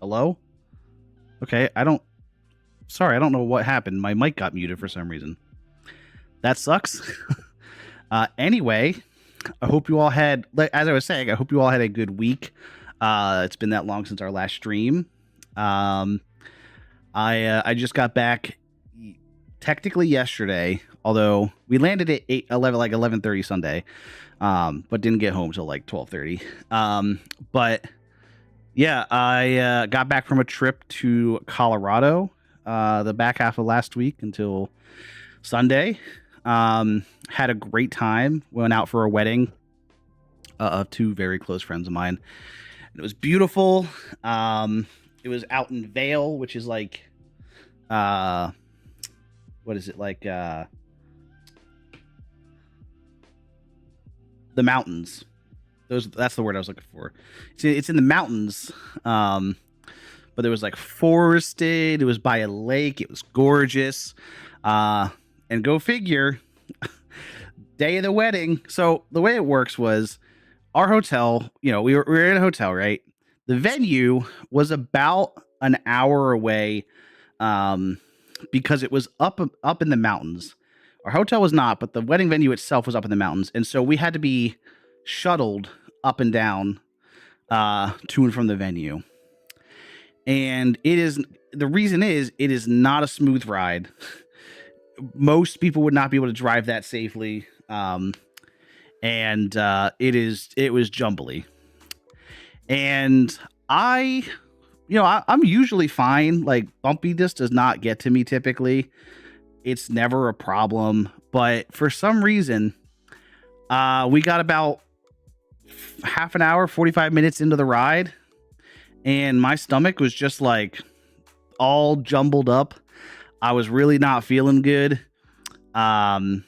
Hello? Okay, sorry, I don't know what happened. My mic got muted for some reason. That sucks. Anyway, I hope you all had, as I was saying, I hope you all had a good week. It's been that long since our last stream. I just got back technically yesterday, although we landed at 11:30 Sunday, but didn't get home till like 12:30. But yeah, I got back from a trip to Colorado the back half of last week until Sunday. Had a great time. Went out for a wedding of two very close friends of mine. It was beautiful. It was out in Vail, which is like, what is it like? The mountains. That's the word I was looking for. It's in the mountains. But it was like forested. It was by a lake. It was gorgeous. And go figure, day of the wedding. So the way it works was our hotel, we were in a hotel, right? The venue was about an hour away because it was up in the mountains. Our hotel was not, but the wedding venue itself was up in the mountains. And so we had to be shuttled up and down to and from the venue. And the reason is it is not a smooth ride. Most people would not be able to drive that safely. And it was jumbly. And I'm usually fine. Like, bumpiness does not get to me typically. It's never a problem. But for some reason, we got about half an hour, 45 minutes into the ride, and my stomach was just like all jumbled up. I was really not feeling good. And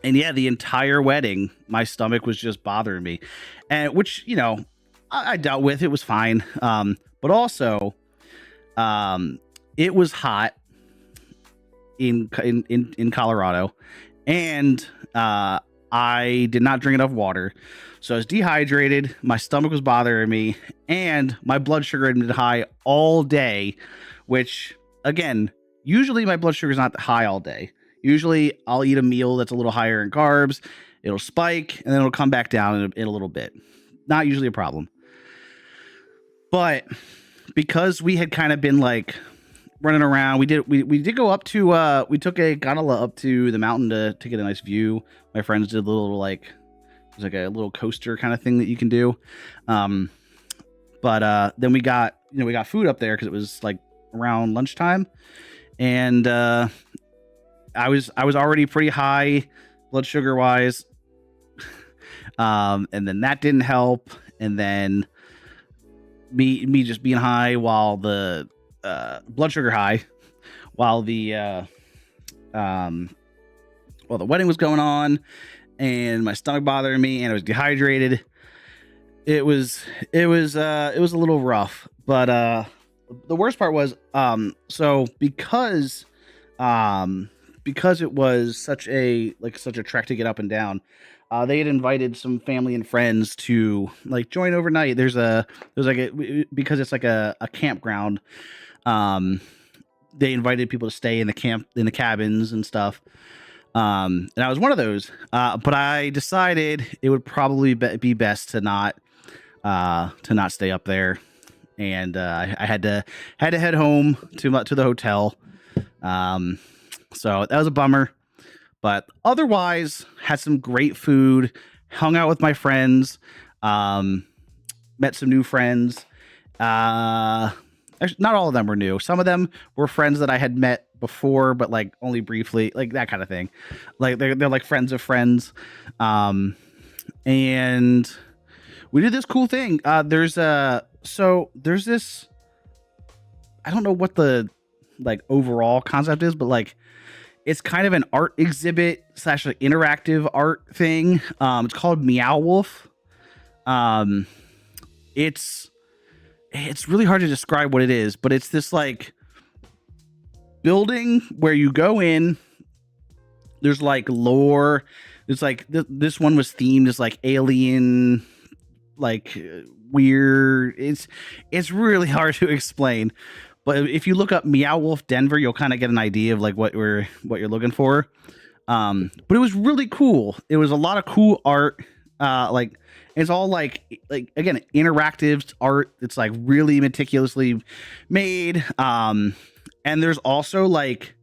yeah, the entire wedding, my stomach was just bothering me, and which, I dealt with. It was fine. But also, it was hot in Colorado, and I did not drink enough water. So I was dehydrated. My stomach was bothering me, and my blood sugar had been high all day, which, again, usually my blood sugar is not high all day. Usually I'll eat a meal that's a little higher in carbs. It'll spike, and then it'll come back down in a little bit. Not usually a problem. But because we had kind of been like running around, we did go up to, we took a gondola up to the mountain to get a nice view. My friends did a little, like, it was like a little coaster kind of thing that you can do. But then we got food up there because it was like around lunchtime, and I was already pretty high blood sugar wise. And then that didn't help. And then me just being high while the blood sugar high while the wedding was going on, and my stomach bothering me, and I was dehydrated. It was a little rough, but the worst part was so because it was such a trek to get up and down. They had invited some family and friends to like join overnight. Because it's like a campground. They invited people to stay in the cabins and stuff. And I was one of those. But I decided it would probably be best to not stay up there, and I had to head home to the hotel. So that was a bummer. But otherwise, had some great food, hung out with my friends, met some new friends. Actually, not all of them were new. Some of them were friends that I had met before, but like only briefly, like that kind of thing. Like they're like friends of friends. And we did this cool thing. There's this, I don't know what the like overall concept is, but like, it's kind of an art exhibit / like interactive art thing. It's called Meow Wolf. It's really hard to describe what it is, but it's this like building where you go in. There's like lore. It's like this one was themed as like alien, like weird. It's really hard to explain. But if you look up Meow Wolf Denver, you'll kind of get an idea of like what you're looking for. But it was really cool. It was a lot of cool art. Like it's all like again interactive art. It's like really meticulously made. And there's also like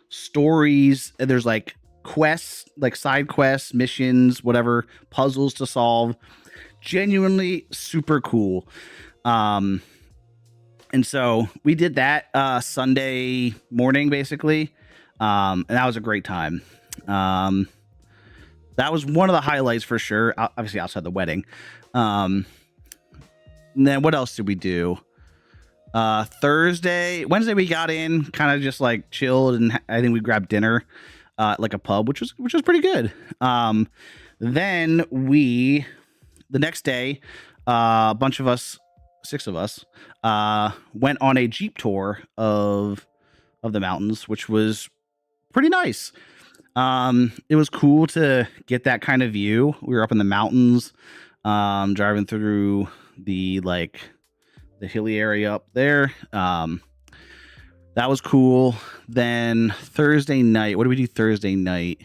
stories. There's like quests, like side quests, missions, whatever, puzzles to solve. Genuinely super cool. And so we did that Sunday morning basically. And that was a great time. That was one of the highlights for sure, obviously outside the wedding. And then what else did we do? Wednesday we got in, kind of just like chilled, and I think we grabbed dinner like a pub, which was pretty good. Then the next day, a bunch of us, 6 of us, went on a Jeep tour of the mountains, which was pretty nice. It was cool to get that kind of view. We were up in the mountains, driving through the hilly area up there. That was cool. Then Thursday night, what did we do Thursday night?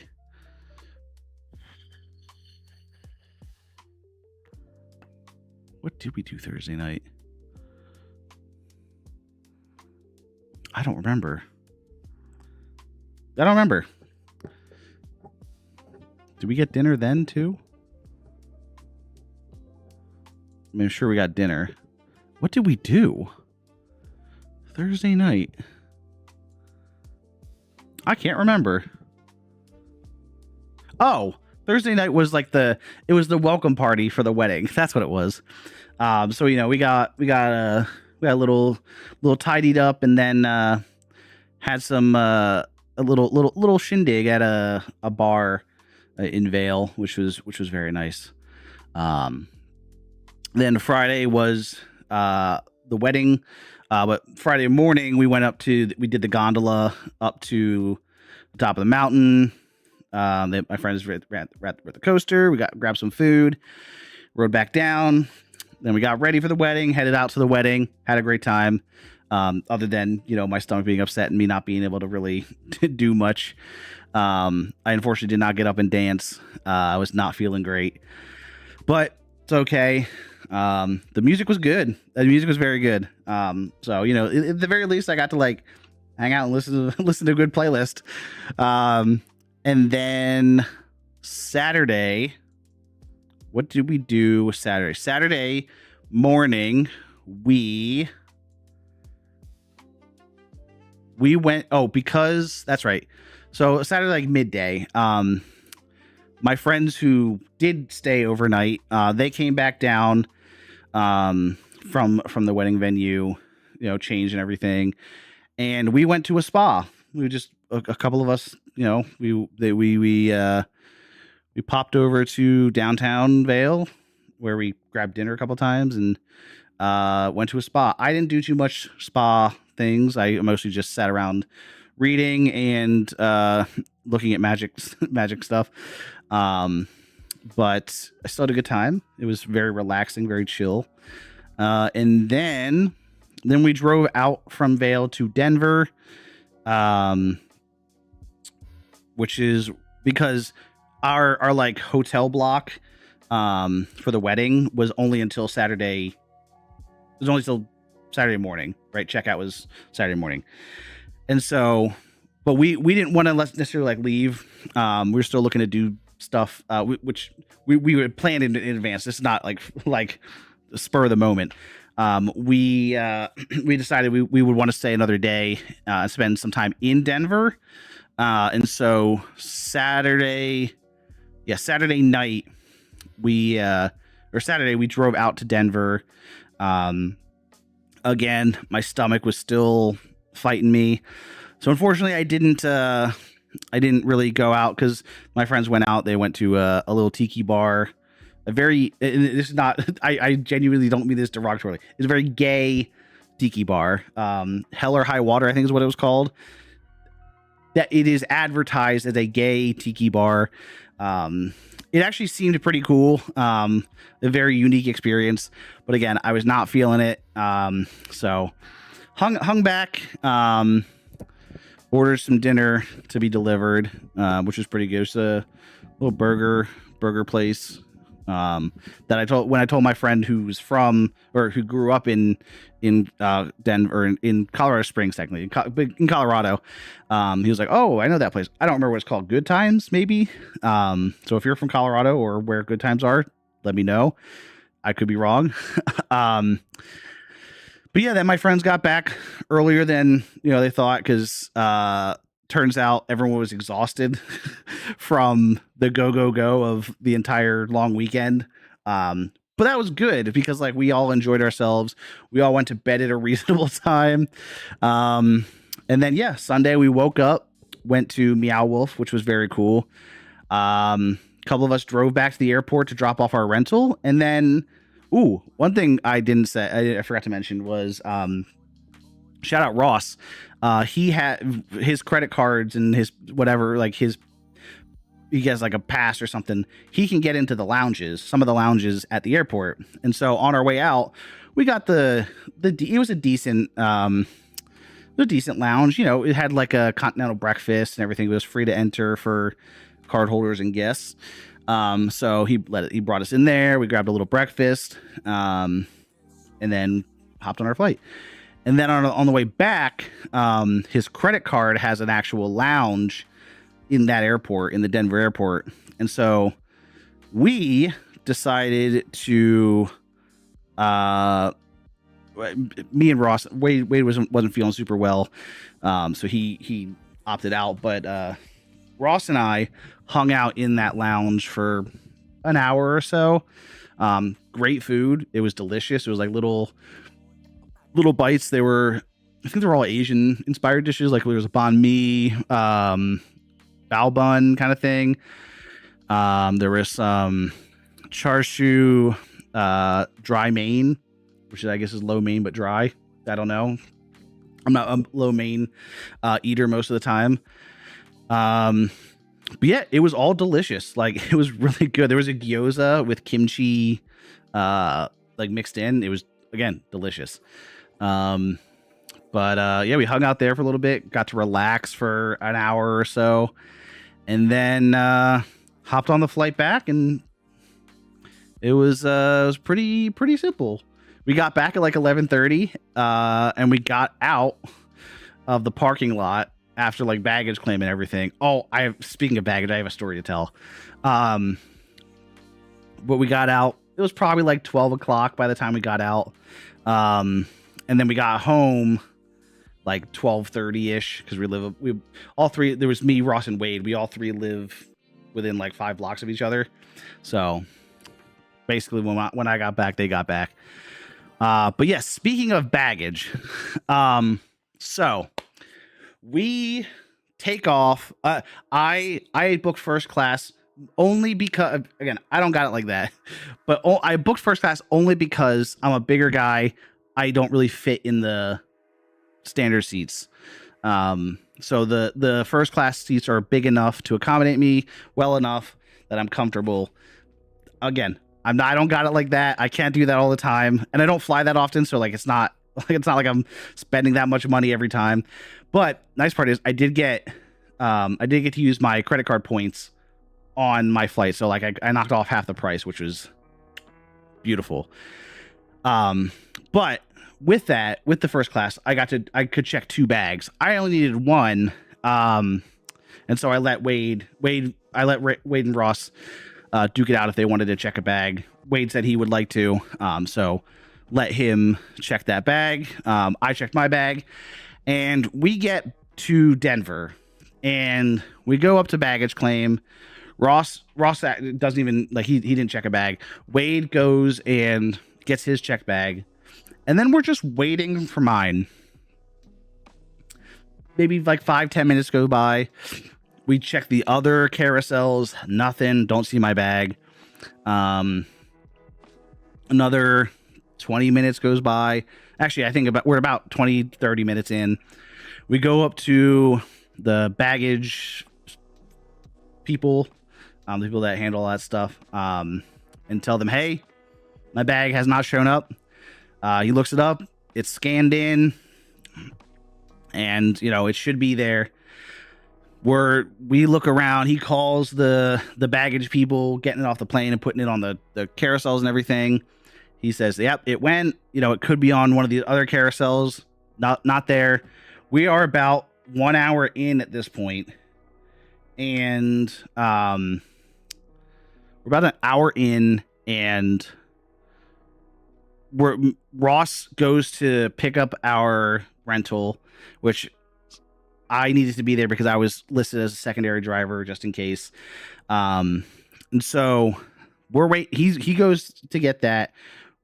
What did we do Thursday night? I don't remember. Did we get dinner then too? I mean, I'm sure we got dinner. What did we do Thursday night? I can't remember. Oh, Thursday night was like it was the welcome party for the wedding. That's what it was. So we got a little tidied up, and then had some a little shindig at a bar in Vale, which was very nice. Then Friday was the wedding, but Friday morning we did the gondola up to the top of the mountain. My friends were at the coaster. We grabbed some food, rode back down. Then we got ready for the wedding, headed out to the wedding, had a great time. Other than, my stomach being upset and me not being able to really do much. I unfortunately did not get up and dance. I was not feeling great, but it's okay. The music was good. The music was very good. So, at the very least I got to like hang out and listen to a good playlist. And then Saturday, what did we do Saturday? Saturday morning, we went, because that's right. So Saturday, like midday, my friends who did stay overnight, they came back down, from the wedding venue, changed and everything. And we went to a spa. We were just a couple of us, we popped over to downtown Vale, where we grabbed dinner a couple times, and went to a spa. I didn't do too much spa things. I mostly just sat around reading and looking at magic stuff. But I still had a good time. It was very relaxing, very chill. And then we drove out from Vale to Denver, which is because our like hotel block for the wedding was only until Saturday. It was only till Saturday morning, right? Checkout was Saturday morning. And so, but we didn't want to necessarily like leave. We were still looking to do stuff, which we would plan in advance. This is not like the spur of the moment. We decided we would want to stay another day, spend some time in Denver. And so Saturday night, Saturday we drove out to Denver. Again, my stomach was still fighting me. So unfortunately I didn't really go out, because my friends went out. They went to a little tiki bar, this is not, I genuinely don't mean this derogatorily. It's a very gay tiki bar. Hell or High Water, I think is what it was called. That it is advertised as a gay tiki bar. It actually seemed pretty cool. A very unique experience, but again, I was not feeling it. So hung back, ordered some dinner to be delivered, which was pretty good. It's a little burger place. That when I told my friend who grew up in Denver, in Colorado Springs, technically in Colorado, he was like, "Oh, I know that place. I don't remember what it's called. Good Times, maybe." So if you're from Colorado or where Good Times are, let me know. I could be wrong. But yeah, then my friends got back earlier than they thought, because turns out everyone was exhausted from the go of the entire long weekend. But that was good, because like we all enjoyed ourselves. We all went to bed at a reasonable time. And then Sunday we woke up, went to Meow Wolf, which was very cool. A couple of us drove back to the airport to drop off our rental, and then one thing I didn't say, I forgot to mention was shout out Ross. He had his credit cards and his whatever, like he has like a pass or something. He can get into the lounges, some of the lounges at the airport. And so on our way out, we got it was a decent lounge. It had like a continental breakfast and everything. It was free to enter for cardholders and guests. So he brought us in there. We grabbed a little breakfast, and then hopped on our flight. And then on the way back, his credit card has an actual lounge in that airport, in the Denver airport. And so we decided to, me and Ross, Wade wasn't feeling super well. So he opted out, but, Ross and I hung out in that lounge for an hour or so. Great food. It was delicious. It was like little bites. I think they were all Asian inspired dishes. Like there was a banh mi, bao bun kind of thing. There was some char siu, dry mein, which I guess is lo mein but dry. I don't know. I'm not a lo mein eater most of the time. But yeah, it was all delicious. Like it was really good. There was a gyoza with kimchi like mixed in. It was, again, delicious. But we hung out there for a little bit, got to relax for an hour or so, and then hopped on the flight back, and it was pretty simple. We got back at like 11:30, and we got out of the parking lot after like baggage claim and everything. Speaking of baggage, I have a story to tell. But we got out. It was probably like 12 o'clock by the time we got out. And then we got home like 12:30 ish, because we all three, there was me, Ross, and Wade. We all three live within like 5 blocks of each other. So basically when I got back, they got back. But yes, speaking of baggage, so we take off. I booked first class only because, again, I don't got it like that, but I booked first class only because I'm a bigger guy. I don't really fit in the standard seats. So the first class seats are big enough to accommodate me well enough that I'm comfortable. Again, I don't got it like that. I can't do that all the time, and I don't fly that often. So like, it's not like I'm spending that much money every time. But nice part is I did get to use my credit card points on my flight. So like I knocked off half the price, which was beautiful. But with the first class, I could check 2 bags. I only needed 1. And so I let Wade and Ross duke it out if they wanted to check a bag. Wade said he would like to. So let him check that bag. I checked my bag, and we get to Denver, and we go up to baggage claim. Ross doesn't even, like, he didn't check a bag. Wade goes and gets his checked bag, and then we're just waiting for mine. Maybe like 5-10 minutes go by. We check the other carousels, nothing, don't see my bag. Another 20 minutes goes by. Actually, I think we're about 20-30 minutes in. We go up to the baggage people, the people that handle all that stuff, and tell them, hey, my bag has not shown up. He looks it up. It's scanned in, and it should be there. We look around. He calls the baggage people, getting it off the plane and putting it on the carousels and everything. He says, yep, it went. It could be on one of the other carousels. Not there. We are about 1 hour in at this point, and we're about an hour in, and Ross goes to pick up our rental, which I needed to be there because I was listed as a secondary driver just in case. And so he goes to get that.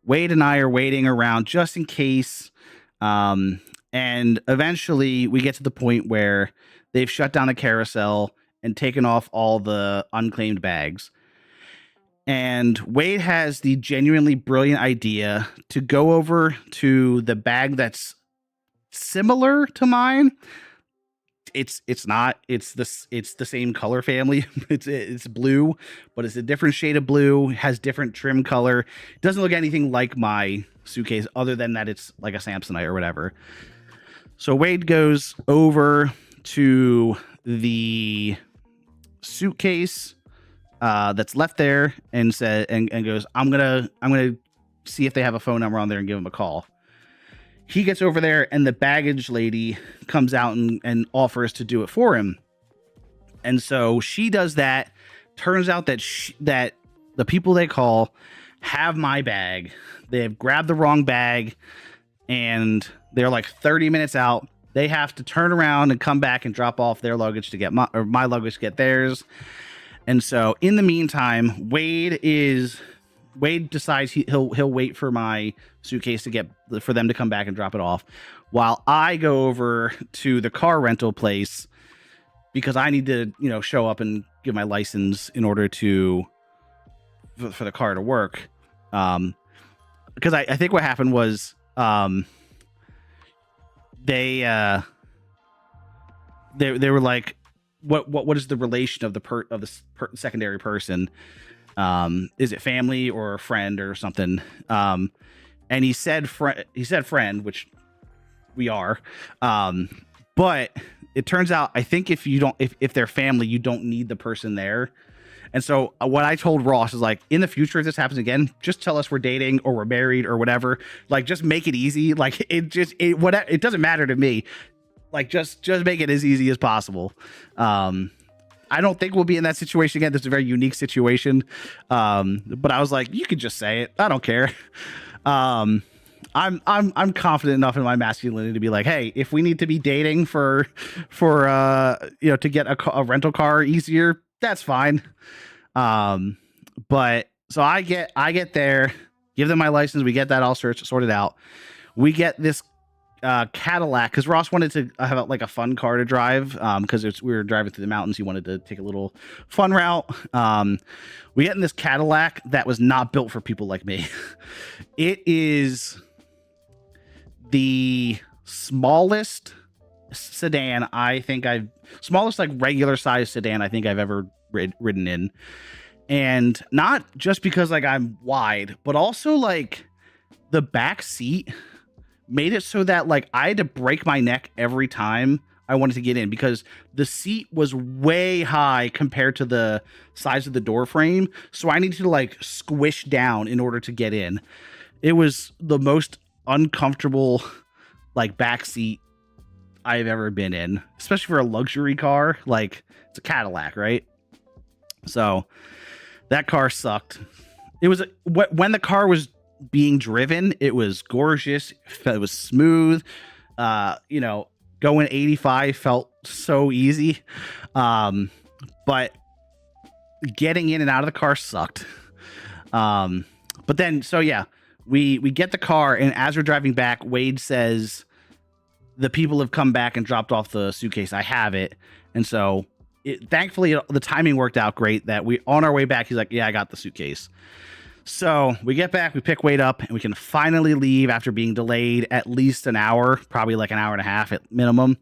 Wade and I are waiting around just in case. And eventually we get to the point where they've shut down a carousel and taken off all the unclaimed bags. And Wade has the genuinely brilliant idea to go over to the bag that's similar to mine. It's not. It's the same color family. It's blue, but it's a different shade of blue. Has different trim color. It doesn't look anything like my suitcase, other than that it's like a Samsonite or whatever. So Wade goes over to the suitcase that's left there and goes, I'm gonna see if they have a phone number on there and give them a call. He gets over there, and the baggage lady comes out and offers to do it for him. And so she does that. Turns out that that the people they call have my bag. They have grabbed the wrong bag, and they're like 30 minutes out. They have to turn around and come back and drop off their luggage to get my luggage to get theirs. And so in the meantime, Wade decides he'll wait for my suitcase for them to come back and drop it off, while I go over to the car rental place because I need to show up and give my license in order for the car to work. Because I think what happened was they were like, what is the relation of the secondary person? Is it family or a friend or something? And he said friend, which we are. But it turns out, I think if they're family, you don't need the person there. And so what I told Ross is like, in the future, if this happens again, just tell us we're dating or we're married or whatever. Like, just make it easy. Like, it doesn't matter to me. Like, just make it as easy as possible. I don't think we'll be in that situation again. This is a very unique situation. But I was like, you could just say it. I don't care. I'm confident enough in my masculinity to be like, hey, if we need to be dating for to get a rental car easier, that's fine. But so I get there, give them my license. We get that all sorted out. We get this Cadillac, because Ross wanted to have like a fun car to drive, because we were driving through the mountains. He wanted to take a little fun route. We get in this Cadillac that was not built for people like me. It is the smallest sedan smallest like regular size sedan I think I've ever ridden in. And not just because like I'm wide, but also like the back seat made it so that like I had to break my neck every time I wanted to get in, because the seat was way high compared to the size of the door frame. So I needed to like squish down in order to get in. It was the most uncomfortable like back seat I've ever been in, especially for a luxury car. Like, it's a Cadillac, right? So that car sucked. It was when the car was being driven, it was gorgeous. It was smooth. Going 85 felt so easy. But getting in and out of the car sucked. But then, so yeah, we get the car, and as we're driving back, Wade says the people have come back and dropped off the suitcase. I have it. And so thankfully the timing worked out great that on our way back, he's like, yeah, I got the suitcase. So we get back, we pick Wade up, and we can finally leave after being delayed at least an hour, probably like an hour and a half at minimum.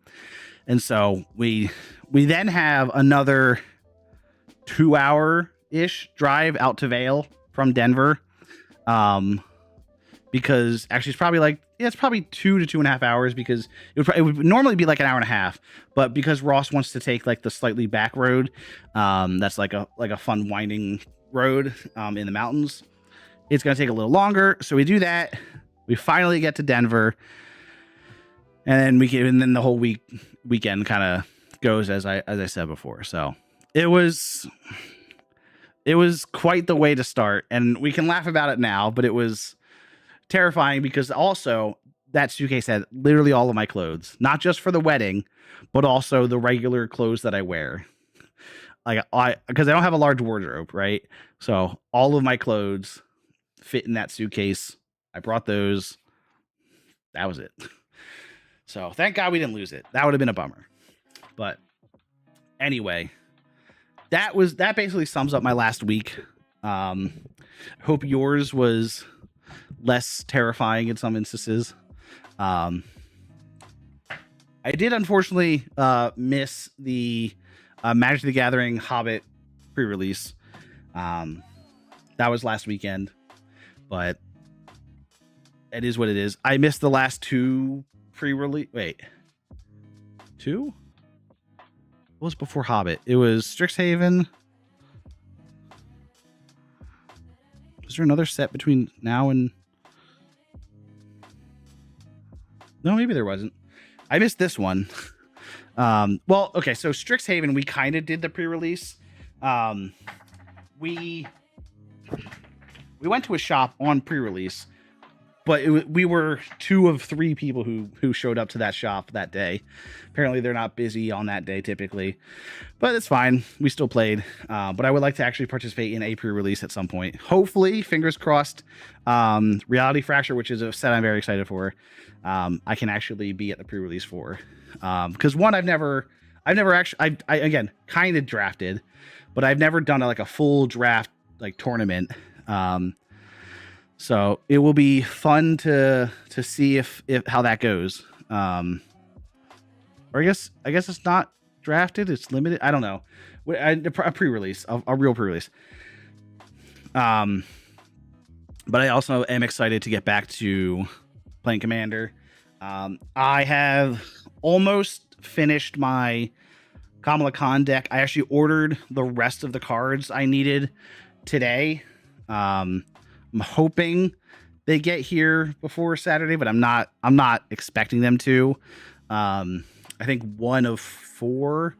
And so we then have another 2-hour-ish drive out to Vail from Denver. Because actually it's probably 2 to 2.5 hours, because it would normally be like an hour and a half, but because Ross wants to take like the slightly back road, that's like a fun winding road in the mountains, it's going to take a little longer. So we do that. We finally get to Denver, and then the whole weekend kind of goes as I said before. So it was quite the way to start, and we can laugh about it now, but it was terrifying because also that suitcase had literally all of my clothes, not just for the wedding, but also the regular clothes that I wear. Like because I don't have a large wardrobe, right? So all of my clothes fit in that suitcase. I brought those. That was it. So thank God we didn't lose it. That would have been a bummer. But anyway, that basically sums up my last week. Hope yours was less terrifying in some instances. I did unfortunately miss the Magic the Gathering Hobbit pre-release. That was last weekend, but it is what it is. I missed the last 2 pre-release. Wait, 2? What was before Hobbit? It was Strixhaven. Was there another set between now and... No, maybe there wasn't. I missed this one. Well, okay, so Strixhaven, we kind of did the pre-release. We went to a shop on pre-release, but we were 2 of 3 people who showed up to that shop that day. Apparently, they're not busy on that day typically, but it's fine. We still played, but I would like to actually participate in a pre-release at some point. Hopefully, fingers crossed. Reality Fracture, which is a set I'm very excited for. I can actually be at the pre-release for, because one, I've never actually, I again kind of drafted, but I've never done a full draft like tournament. So it will be fun to see if how that goes. Or I guess it's not drafted; it's limited. I don't know. A pre-release, a real pre-release. But I also am excited to get back to playing Commander. I have almost finished my Kamala Khan deck. I actually ordered the rest of the cards I needed today. I'm hoping they get here before Saturday, but I'm not expecting them to. I think 1 of 4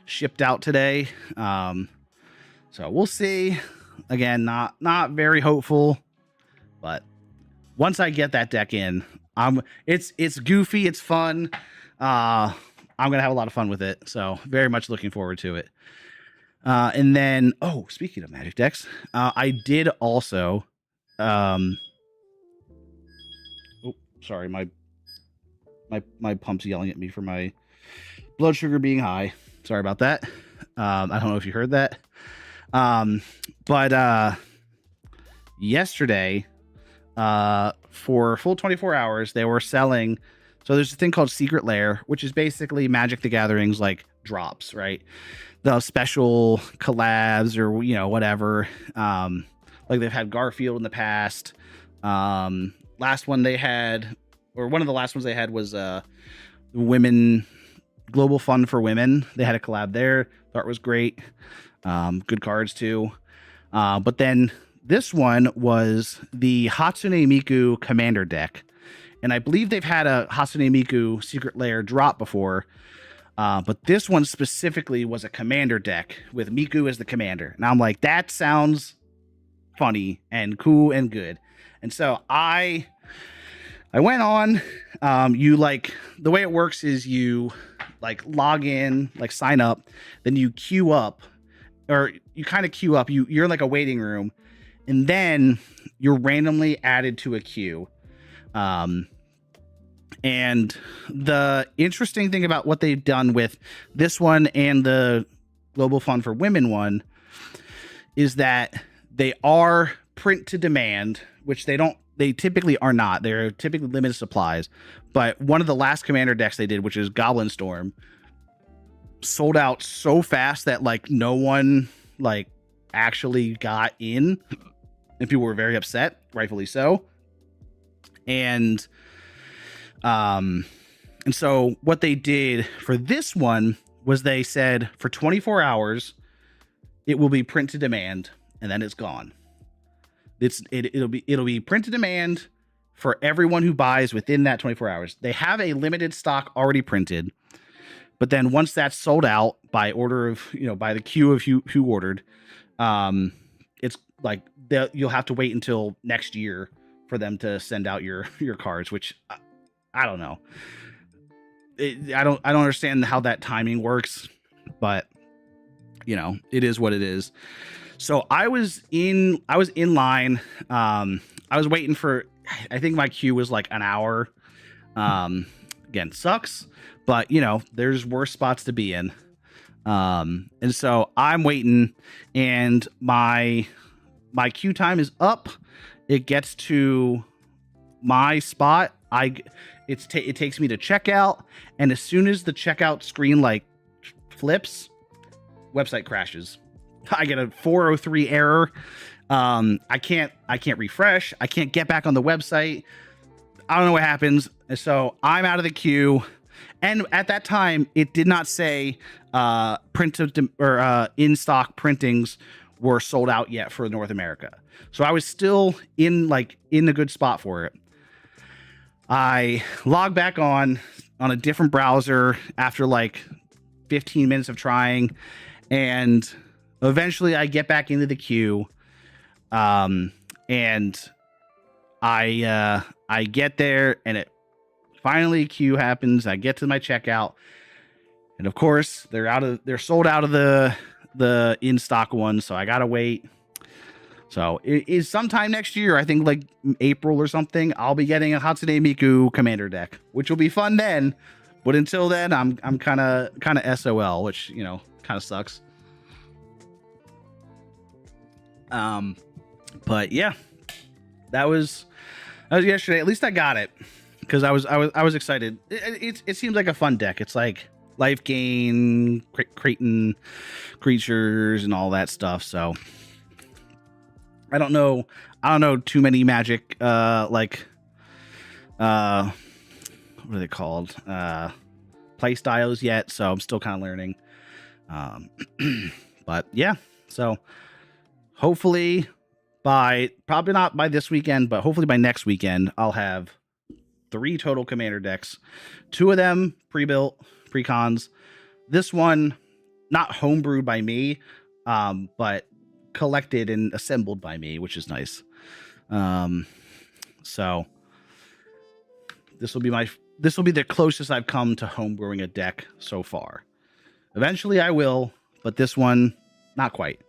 shipped out today. So we'll see. Again, not very hopeful, but once I get that deck in, it's goofy, it's fun. I'm gonna have a lot of fun with it, so very much looking forward to it. And then, speaking of Magic decks, I did also, sorry, my pump's yelling at me for my blood sugar being high. Sorry about that. I don't know if you heard that. But yesterday, for full 24 hours, they were selling. So there's a thing called Secret Lair, which is basically Magic the Gathering's like drops, right? The special collabs or, whatever. Like they've had Garfield in the past. Last one they had, or one of the last ones they had was Women Global Fund for Women. They had a collab there. Thought it was great. Good cards too. But then this one was the Hatsune Miku Commander deck. And I believe they've had a Hatsune Miku Secret Lair drop before. But this one specifically was a Commander deck with Miku as the commander. And I'm like, that sounds funny and cool and good. And so I went on. The way it works is you log in, sign up, then you queue up, or you kind of queue up. You're in a waiting room, and then you're randomly added to a queue. And the interesting thing about what they've done with this one and the Global Fund for Women one is that they are print to demand, which they typically are not. They're typically limited supplies. But one of the last Commander decks they did, which is Goblin Storm, sold out so fast that no one like actually got in, and people were very upset, rightfully so. And so what they did for this one was they said for 24 hours it will be print to demand, and then it's gone. It'll be print to demand for everyone who buys within that 24 hours. They have a limited stock already printed, but then once that's sold out by order of, by the queue of who ordered, it's like you'll have to wait until next year for them to send out your cards, which I don't know. I don't understand how that timing works, but it is what it is. So I was in line. I was waiting for, I think my queue was like an hour. Again, sucks, but there's worse spots to be in. And so I'm waiting, and my queue time is up. It gets to my spot. It takes me to checkout, and as soon as the checkout screen like flips, website crashes. I get a 403 error. I can't refresh. I can't get back on the website. I don't know what happens. So I'm out of the queue. And at that time, it did not say in stock printings were sold out yet for North America. So I was still in a good spot for it. I log back on a different browser after like 15 minutes of trying, and eventually I get back into the queue. And I get there, and it finally queue happens. I get to my checkout, and of course they're sold out of the in-stock ones, so I gotta wait. So it is sometime next year, I think like April or something, I'll be getting a Hatsune Miku commander deck, which will be fun then. But until then, I'm kind of SOL, which kind of sucks. But yeah, that was yesterday. At least I got it because I was excited. It seems like a fun deck. It's like life gain, Creighton creatures, and all that stuff. So I don't know too many Magic what are they called? Play styles yet, so I'm still kind of learning. But yeah, so hopefully probably not by this weekend, but hopefully by next weekend, I'll have 3 total commander decks. 2 of them pre-built, pre-cons. This one, not homebrewed by me, but collected and assembled by me, which is nice. So this will be the closest I've come to homebrewing a deck so far. Eventually I will, but this one, not quite.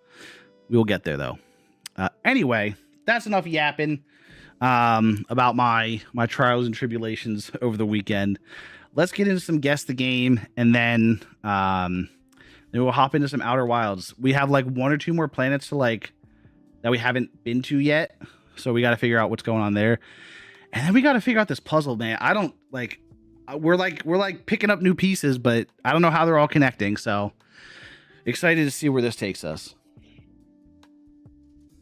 We will get there though. Anyway, that's enough yapping about my trials and tribulations over the weekend. Let's get into some Guess the Game, and then we'll hop into some Outer Wilds. We have like 1 or 2 more planets that we haven't been to yet, so we got to figure out what's going on there. And then we got to figure out this puzzle, man. I don't we're picking up new pieces, but I don't know how they're all connecting. So excited to see where this takes us.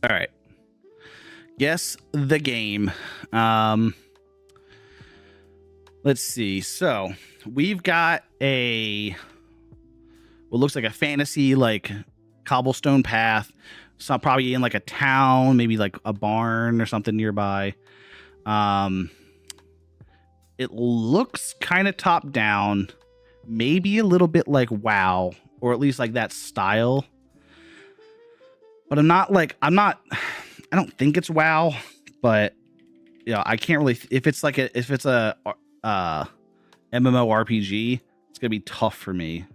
All right. Guess the Game. Let's see. So we've got what looks like a fantasy cobblestone path. So probably in a town, maybe like a barn or something nearby. It looks kind of top down, maybe a little bit like WoW, or at least like that style. But I don't think it's WoW, but I can't really, if it's a MMORPG, it's gonna be tough for me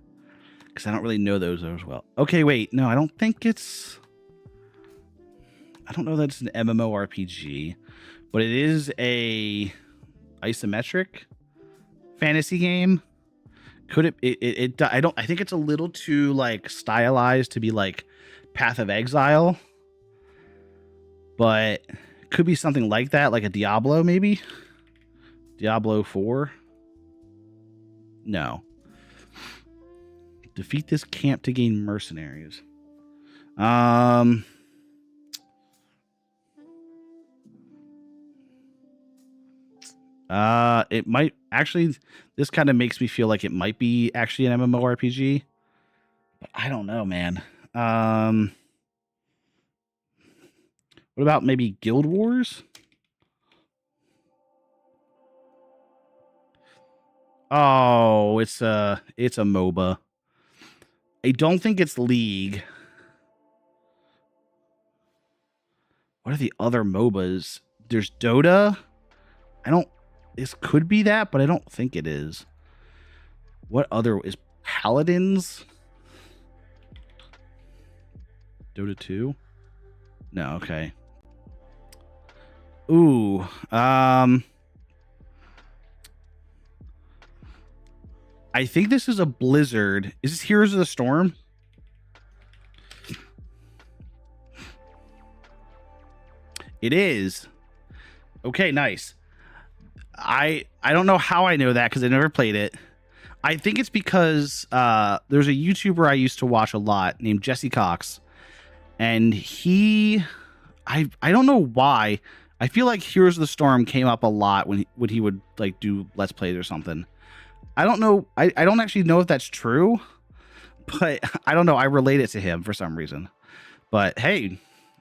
because I don't really know those as well. Okay, wait, no, I don't know that it's an MMORPG, but it is a isometric fantasy game. Could it I think it's a little too stylized to be like Path of Exile, but it could be something like that, like a Diablo, maybe Diablo 4. No. Defeat this camp to gain mercenaries. Um, it might actually. This kind of makes me feel like it might be actually an MMORPG, but I don't know, man. What about maybe Guild Wars? Oh, it's a MOBA. I don't think it's League. What are the other MOBAs? There's Dota. I don't. This could be that, but I don't think it is. What other is Paladins? Dota 2? No, okay. Ooh. I think this is a Blizzard. Is this Heroes of the Storm? It is. Okay, nice. I don't know how I know that because I never played it. I think it's because there's a YouTuber I used to watch a lot named Jesse Cox, and I don't know why. I feel like Heroes of the Storm came up a lot when he would like do Let's Plays or something. I don't know. I don't actually know if that's true, but I don't know. I relate it to him for some reason. But hey,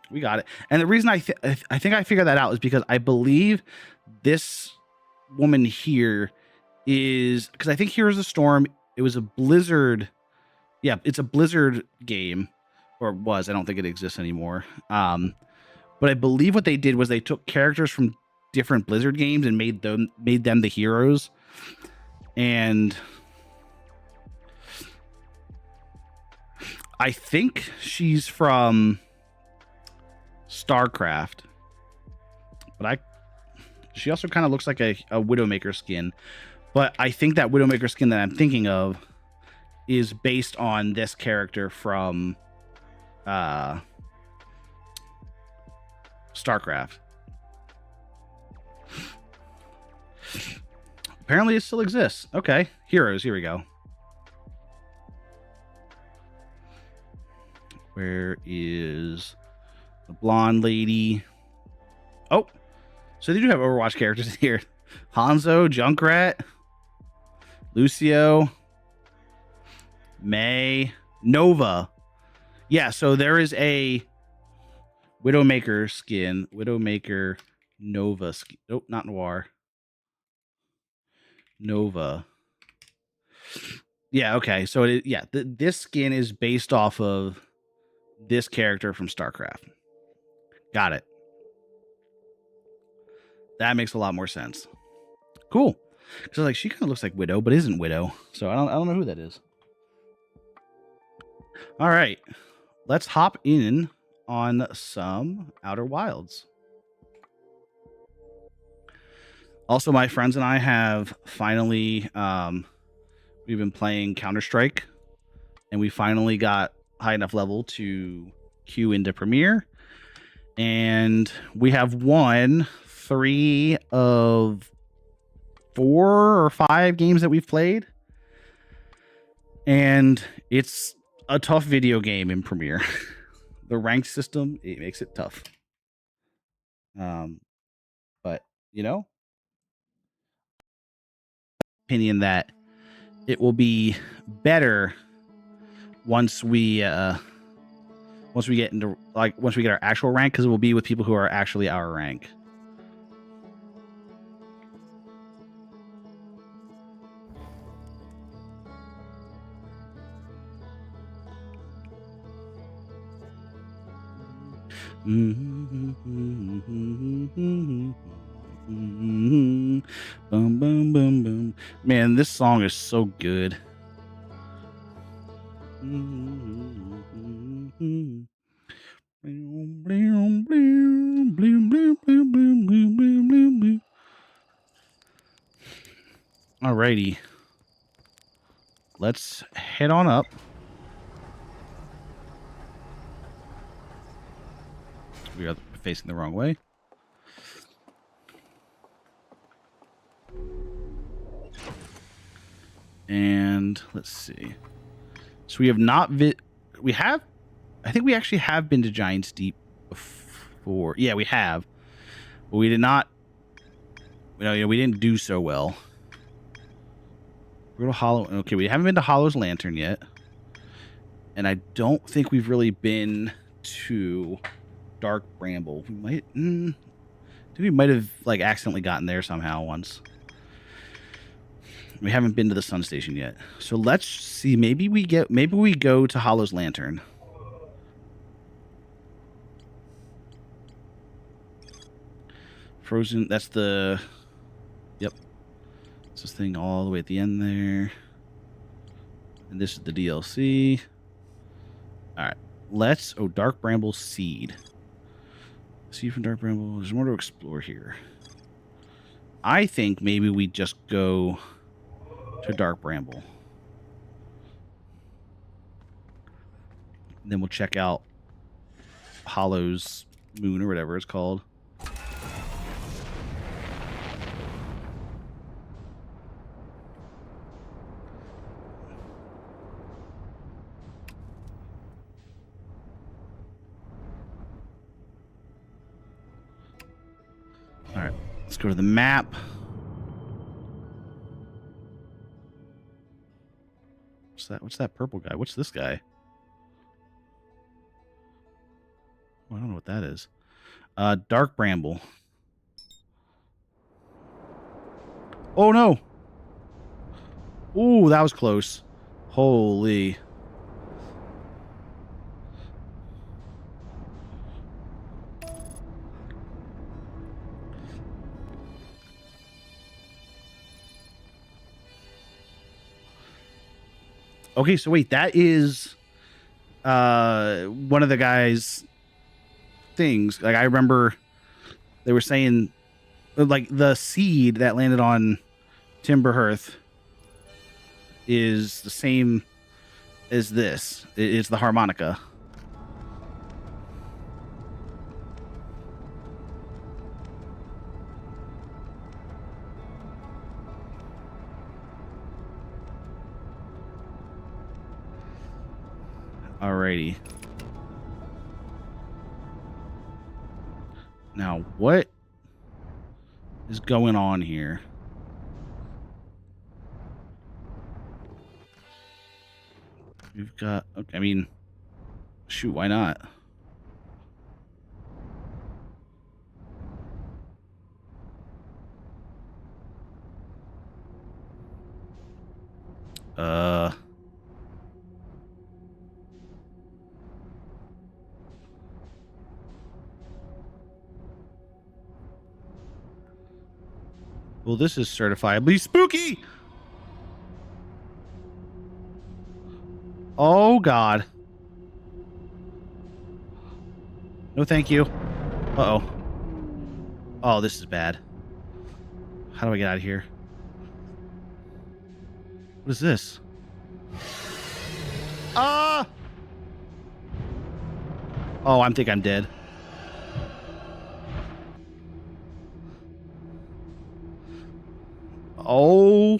we got it. And the reason I think I figured that out is because I believe this woman here is because I think Heroes of the Storm, it was a Blizzard. Yeah, it's a Blizzard game, or was. I don't think it exists anymore. But I believe what they did was they took characters from different Blizzard games and made them the heroes. And I think she's from StarCraft, but she also kind of looks like a Widowmaker skin. But I think that Widowmaker skin that I'm thinking of is based on this character from StarCraft. Apparently it still exists. Okay. Heroes. Here we go. Where is the blonde lady? Oh, so they do have Overwatch characters here. Hanzo, Junkrat, Lucio, May, Nova. Yeah, so there is a Widowmaker skin. Widowmaker Nova skin. Nope, not Noir. Nova. Yeah, okay. So this skin is based off of this character from StarCraft. Got it. That makes a lot more sense. Cool. Because like she kind of looks like Widow, but isn't Widow. So I don't know who that is. All right. Let's hop in on some Outer Wilds. Also, my friends and I have finally we've been playing Counter-Strike, and we finally got high enough level to queue into Premiere, and we have won 3 of 4 or 5 games that we've played, and it's a tough video game in Premiere. The ranked system, it makes it tough. But you know, opinion that it will be better once we get into once we get our actual rank, because it will be with people who are actually our rank. Boom, boom, boom, boom. Man, this song is so good. Alrighty. Let's head on up. We are facing the wrong way. And let's see. So we have not we have I think we actually have been to Giant's Deep before. Yeah, we have. But we did not. We didn't do so well. We're to Hollow. Okay, we haven't been to Hollow's Lantern yet. And I don't think we've really been to Dark Bramble. We might. I think we might have like accidentally gotten there somehow once. We haven't been to the Sun Station yet. So let's see. Maybe we go to Hollow's Lantern. Frozen. That's the. Yep. It's this thing all the way at the end there. And this is the DLC. All right. Let's. Oh, Dark Bramble Seed. Seed from Dark Bramble. There's more to explore here. I think maybe we just go to Dark Bramble. And then we'll check out Hollow's Moon or whatever it's called. All right, let's go to the map. What's that purple guy? What's this guy? Oh, I don't know what that is. Dark Bramble. Oh no! Ooh, that was close. Holy. Okay, so wait, that is one of the guys' things. Like, I remember they were saying, like, the seed that landed on Timberhearth is the same as this. It's the harmonica. Alrighty. Now, what is going on here? We've got... Okay, I mean... Shoot, why not? Well, this is certifiably spooky! Oh, God. No, thank you. Uh-oh. Oh, this is bad. How do I get out of here? What is this? Ah! Oh, I think I'm dead. Oh.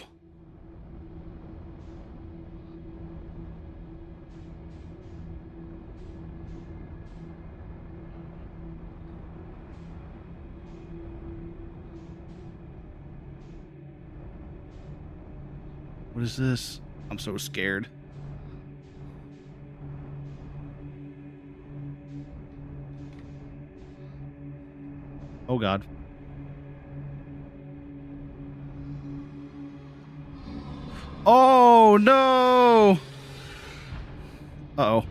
What is this? I'm so scared. Oh, God. Oh, no! Uh-oh.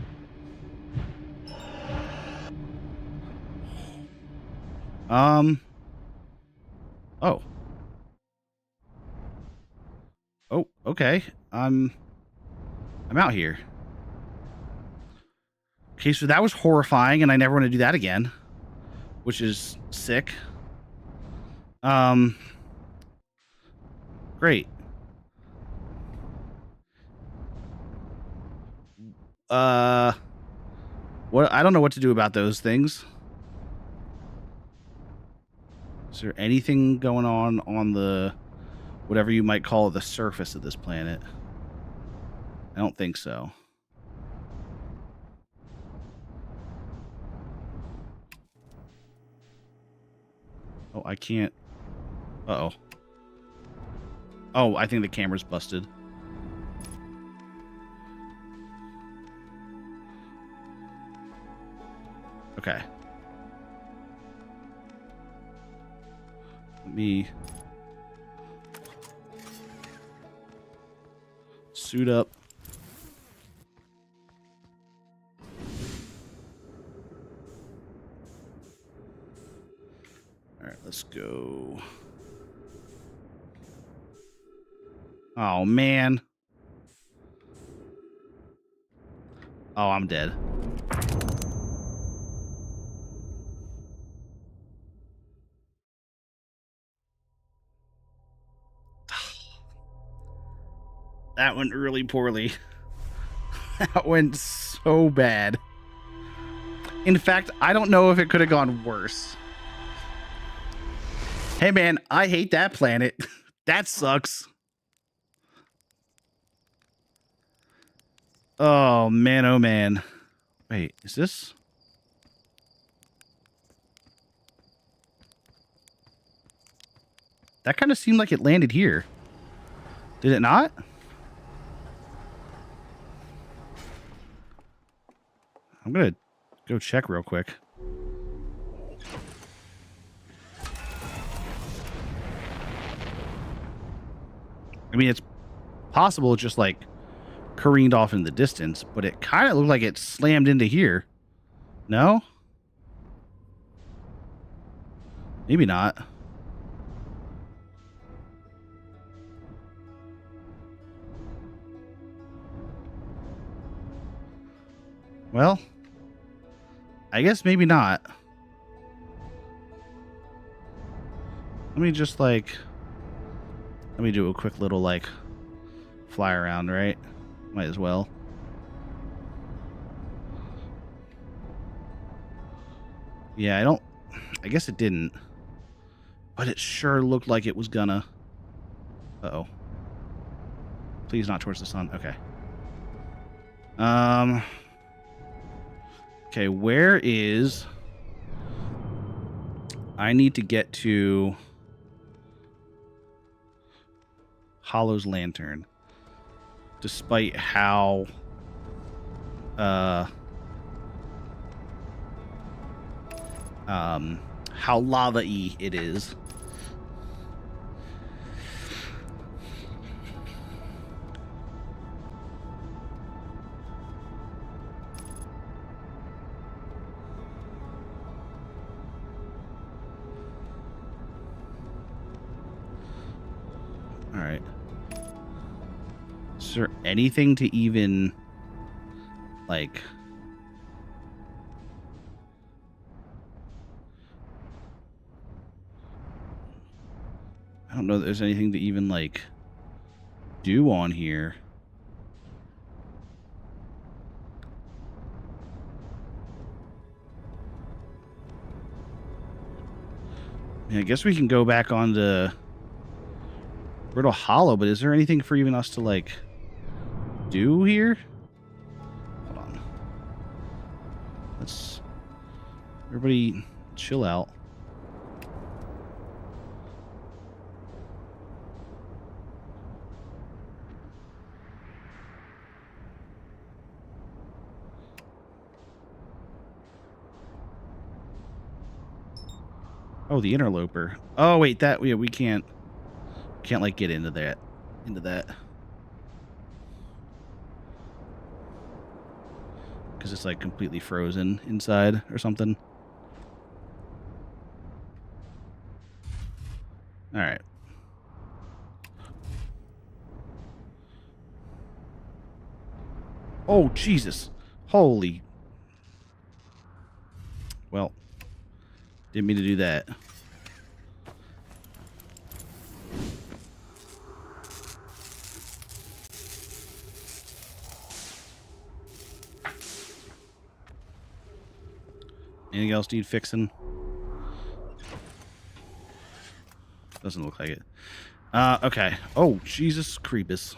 Oh. Oh, okay. I'm out here. Okay, so that was horrifying, and I never want to do that again, which is sick. Great. What? I don't know what to do about those things. Is there anything going on the, whatever you might call it, the surface of this planet? I don't think so. Oh, I can't. Uh-oh. Oh, I think the camera's busted. Okay. Let me suit up. All right, let's go. Oh, man. Oh, I'm dead. That went really poorly. That went so bad. In fact, I don't know if it could have gone worse. Hey, man, I hate that planet. That sucks. Oh, man, oh, man. Wait, is this? That kind of seemed like it landed here. Did it not? I'm going to go check real quick. I mean, it's possible it just, like, careened off in the distance, but it kind of looked like it slammed into here. No? Maybe not. Well, I guess maybe not. Let me just, like... Let me do a quick little, like, fly around, right? Might as well. Yeah, I guess it didn't. But it sure looked like it was gonna. Uh-oh. Please not towards the sun. Okay. Okay, where is... I need to get to Hollow's lantern. Despite how... how lava-y it is. All right. Is there anything to even, like... I don't know that there's anything to even, like, do on here. Yeah, I guess we can go back on to Brittle Hollow, but is there anything for even us to, like, do here? Hold on. Let's... Everybody chill out. Oh, the interloper. Oh, wait, that... Yeah, we can't... Can't, like, get into that. Because it's, like, completely frozen inside or something. All right. Oh, Jesus. Holy... Well, didn't mean to do that. Anything else need fixing? Doesn't look like it. Okay. Oh, Jesus Creepus.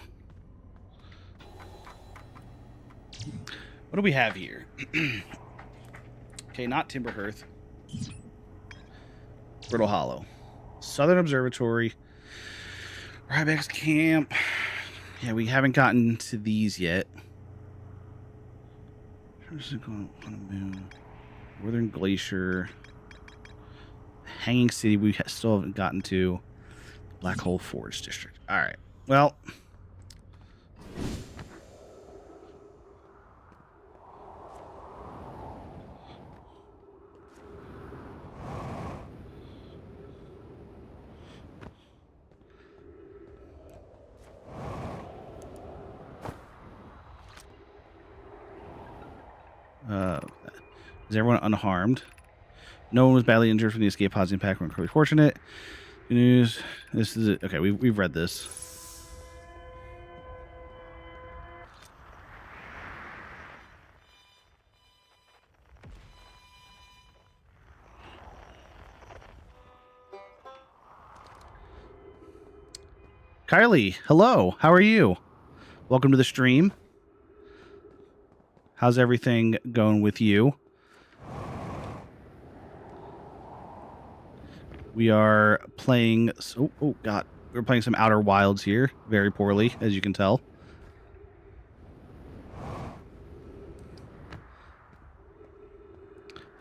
What do we have here? Okay, not Timber Hearth. Brittle Hollow. Southern Observatory. Ryback's Camp. Yeah, we haven't gotten to these yet. On a moon. Northern Glacier. Hanging City, we still haven't gotten to. Black Hole Forge District. All right. Well. Is everyone unharmed? No one was badly injured from the escape pods impact. We're incredibly fortunate. Good news. This is it. Okay, we've read this. Kylie, hello. How are you? Welcome to the stream. How's everything going with you? We are playing... Oh, God. We're playing some Outer Wilds here. Very poorly, as you can tell.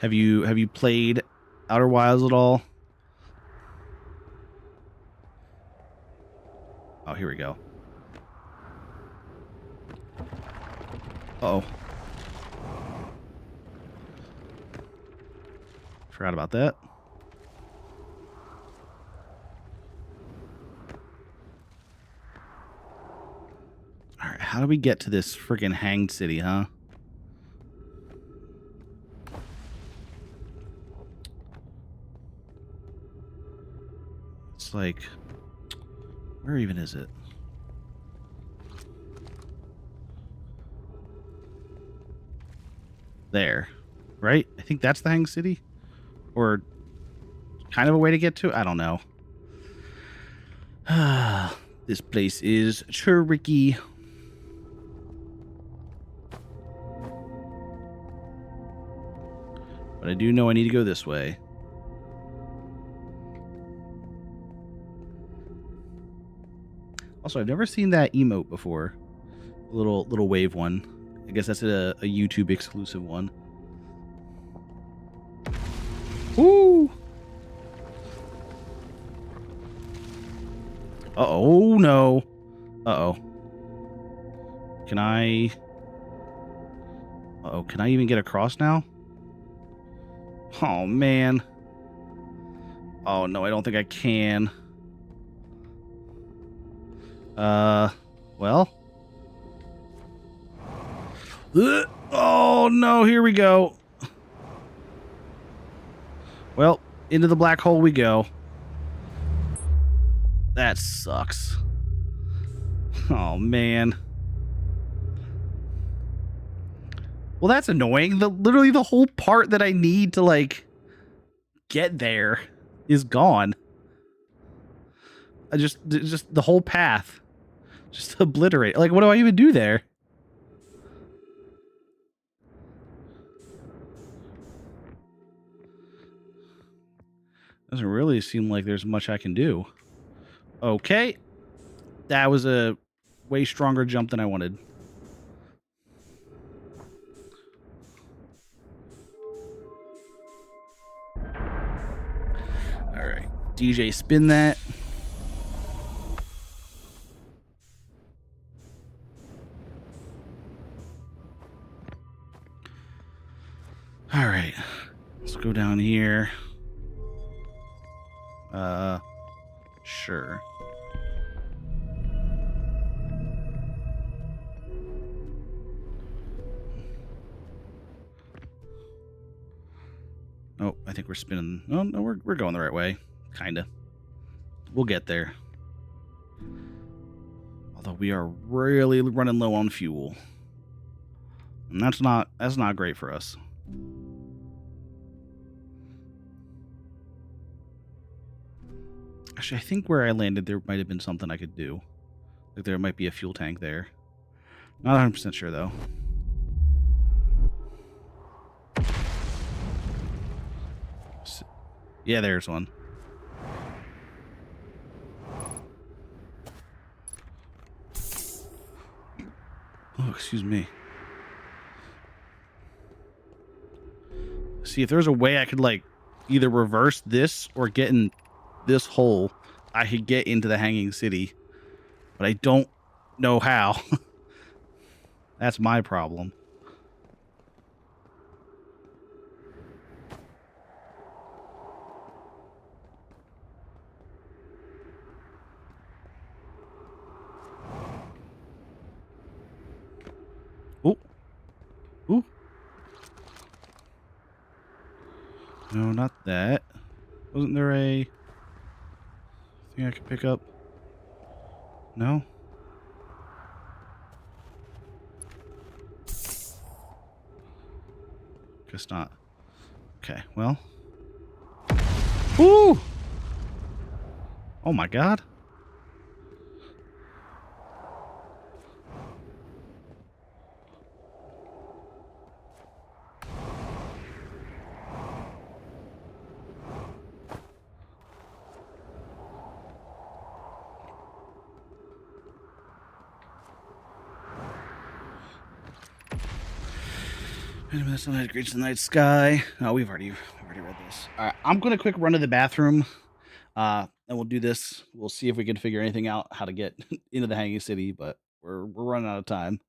Have you played Outer Wilds at all? Oh, here we go. Uh-oh. Forgot about that. All right, how do we get to this freaking hanged city, huh? It's like, where even is it? There, right? I think that's the hanged city, or kind of a way to get to it. I don't know. This place is tricky. But I do know I need to go this way. Also, I've never seen that emote before. Little wave one. I guess that's a YouTube exclusive one. Woo! Uh-oh, no. Uh-oh. Can I... Uh-oh, can I even get across now? Oh, man. Oh, no, I don't think I can. Well. Oh, no, here we go. Well, into the black hole we go. That sucks. Oh, man. Well, that's annoying. Literally the whole part that I need to, like, get there is gone. Just the whole path. Just obliterate. Like, what do I even do there? Doesn't really seem like there's much I can do. Okay. That was a way stronger jump than I wanted. All right. DJ, spin that. All right. Let's go down here. Sure. Oh, I think we're spinning. Oh, no, we're going the right way. Kinda. We'll get there. Although we are really running low on fuel. And that's not great for us. Actually, I think where I landed, there might have been something I could do. Like there might be a fuel tank there. Not 100% sure, though. Yeah, there's one. excuse me. See, if there's a way I could like either reverse this or get in this hole, I could get into the hanging city, but I don't know how. That's my problem. Oh. Ooh. No, not that. Wasn't there a thing I could pick up? No? Guess not. Okay, well. Ooh! Oh my god. The sunlight greets the night sky. Oh, we've already read this. All right, I'm gonna quick run to the bathroom, and we'll do this. We'll see if we can figure anything out how to get into the hanging city, but we're running out of time.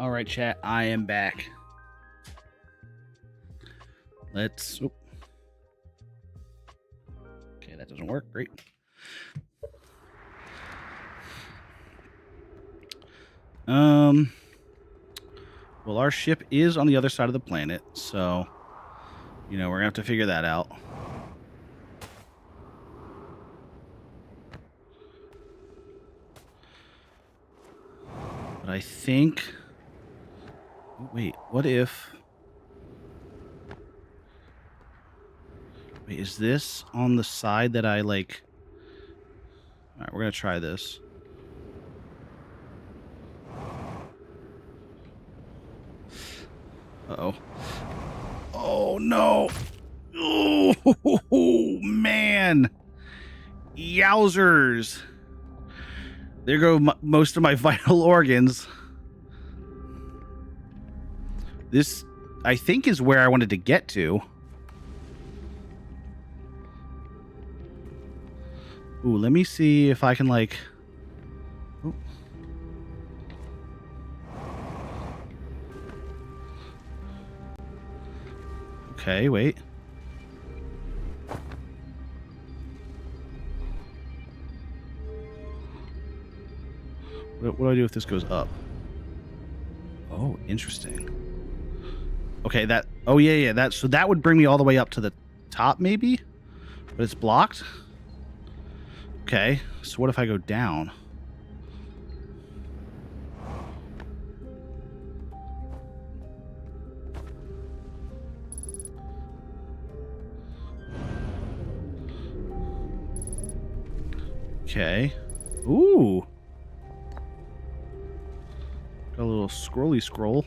All right, chat. I am back. Let's. Oh. Okay, that doesn't work. Great. Well, our ship is on the other side of the planet, so we're gonna have to figure that out. But I think. Wait, what if? Wait, is this on the side that I like? All right, we're gonna try this. Uh-oh. Oh, no. Oh, man. Yowzers. There go most of my vital organs. This, I think, is where I wanted to get to. Ooh, let me see if I can, like... Ooh. Okay, wait. What do I do if this goes up? Oh, interesting. Okay, that... Oh, yeah. So that would bring me all the way up to the top, maybe? But it's blocked? Okay, so what if I go down? Okay. Ooh. Got a little scrolly scroll.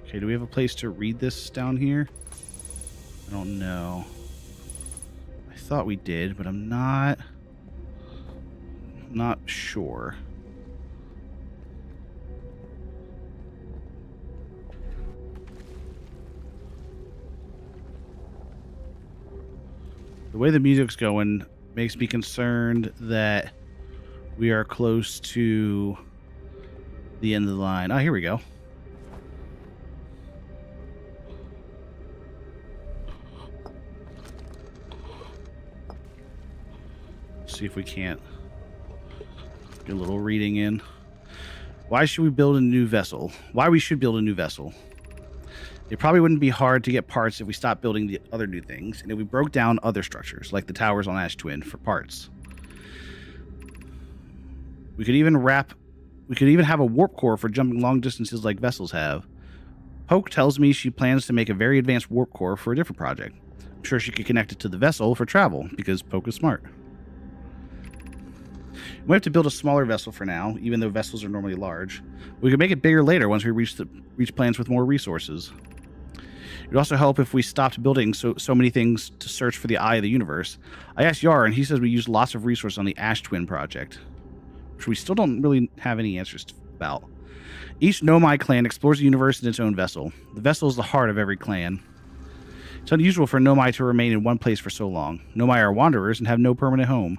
Okay, do we have a place to read this down here? I don't know. I thought we did, but I'm not sure. The way the music's going makes me concerned that we are close to the end of the line. Oh, here we go. See if we can't get a little reading in. Why should we build a new vessel? Why we should build a new vessel? It probably wouldn't be hard to get parts if we stopped building the other new things, and if we broke down other structures, like the towers on Ash Twin, for parts. We could even have a warp core for jumping long distances like vessels have. Poke tells me she plans to make a very advanced warp core for a different project. I'm sure she could connect it to the vessel for travel, because Poke is smart. We have to build a smaller vessel for now, even though vessels are normally large. We could make it bigger later once we reach plans with more resources. It would also help if we stopped building so many things to search for the eye of the universe. I asked Yar, and he says we used lots of resources on the Ash Twin project, which we still don't really have any answers about. Each Nomai clan explores the universe in its own vessel. The vessel is the heart of every clan. It's unusual for Nomai to remain in one place for so long. Nomai are wanderers and have no permanent home.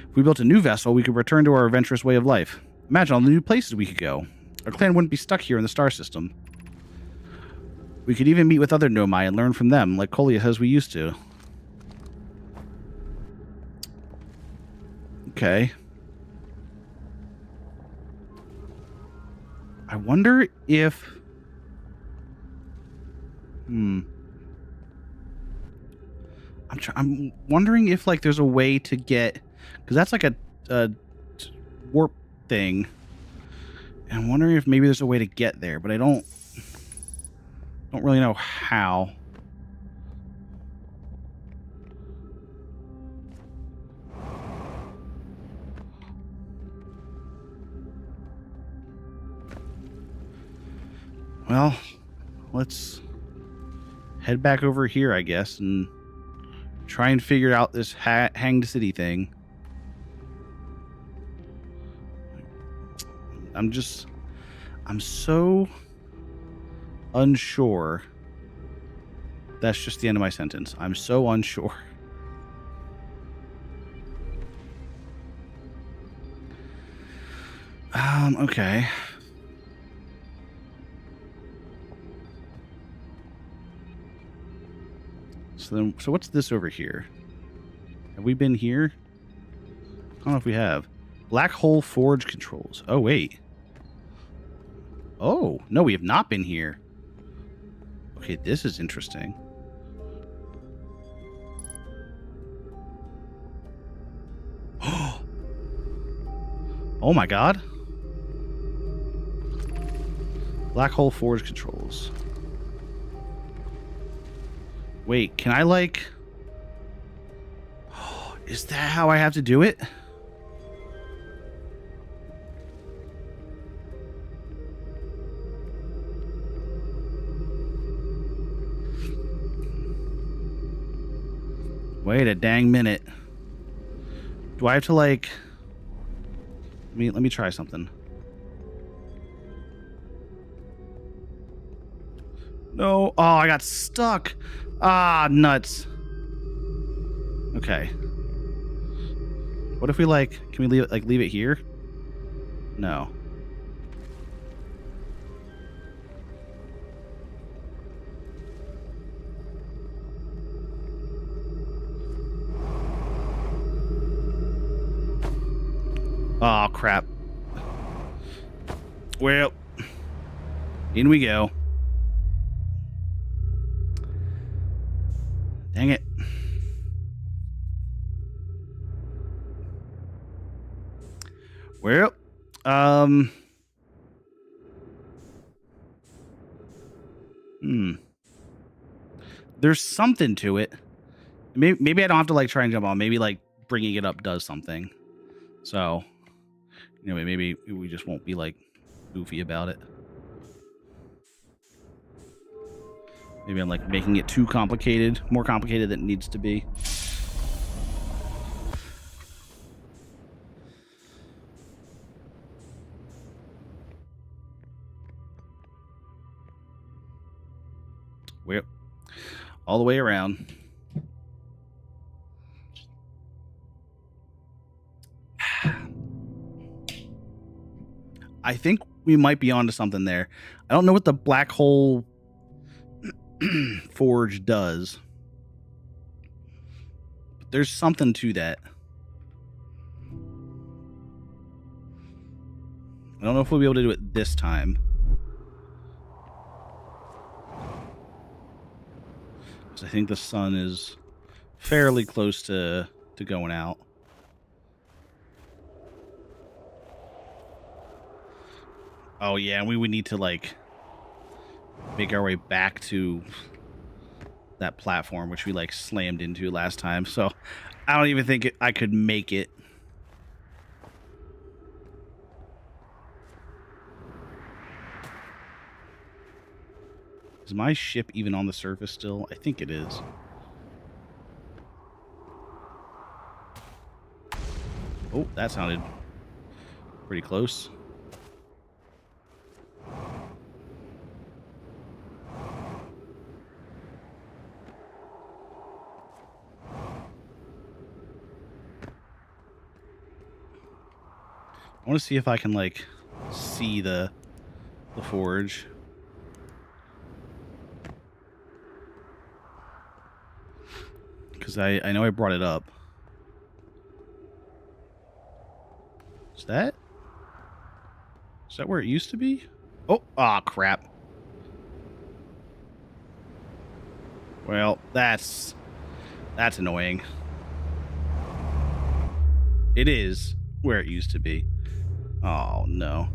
If we built a new vessel, we could return to our adventurous way of life. Imagine all the new places we could go. Our clan wouldn't be stuck here in the star system. We could even meet with other Nomai and learn from them, like Kolia says we used to. Okay. I wonder if... I'm wondering if, like, there's a way to get... Because that's like a warp thing. And I'm wondering if maybe there's a way to get there, but I don't really know how. Well, let's head back over here, I guess, and try and figure out this hanged city thing. I'm so unsure That's just the end of my sentence. I'm so unsure. Okay. So what's this over here? Have we been here? I don't know if we have. Black hole forge controls. Oh, wait. Oh, no, we have not been here. Okay, this is interesting. Oh my god. Black hole forge controls. Wait, can I like... Is that how I have to do it? Wait a dang minute. Do I have to like... Let me try something. No. Oh, I got stuck. Ah, nuts. Okay. What if we like... Can we leave it here? No. Oh, crap. Well, in we go. Dang it. Well, there's something to it. Maybe I don't have to like try and jump on. Maybe like bringing it up does something. So, you know, maybe we just won't be like goofy about it. Maybe I'm like making it too complicated, more complicated than it needs to be. Well, all the way around. I think we might be onto something there. I don't know what the black hole forge does, but there's something to that. I don't know if we'll be able to do it this time. Because I think the sun is fairly close to going out. Oh, yeah, and we would need to, like, make our way back to that platform, which we, like, slammed into last time. So I don't even think I could make it. Is my ship even on the surface still? I think it is. Oh, that sounded pretty close. I want to see if I can, like, see the forge. Because I know I brought it up. Is that where it used to be? Oh, crap. Well, that's annoying. It is where it used to be. Oh, no.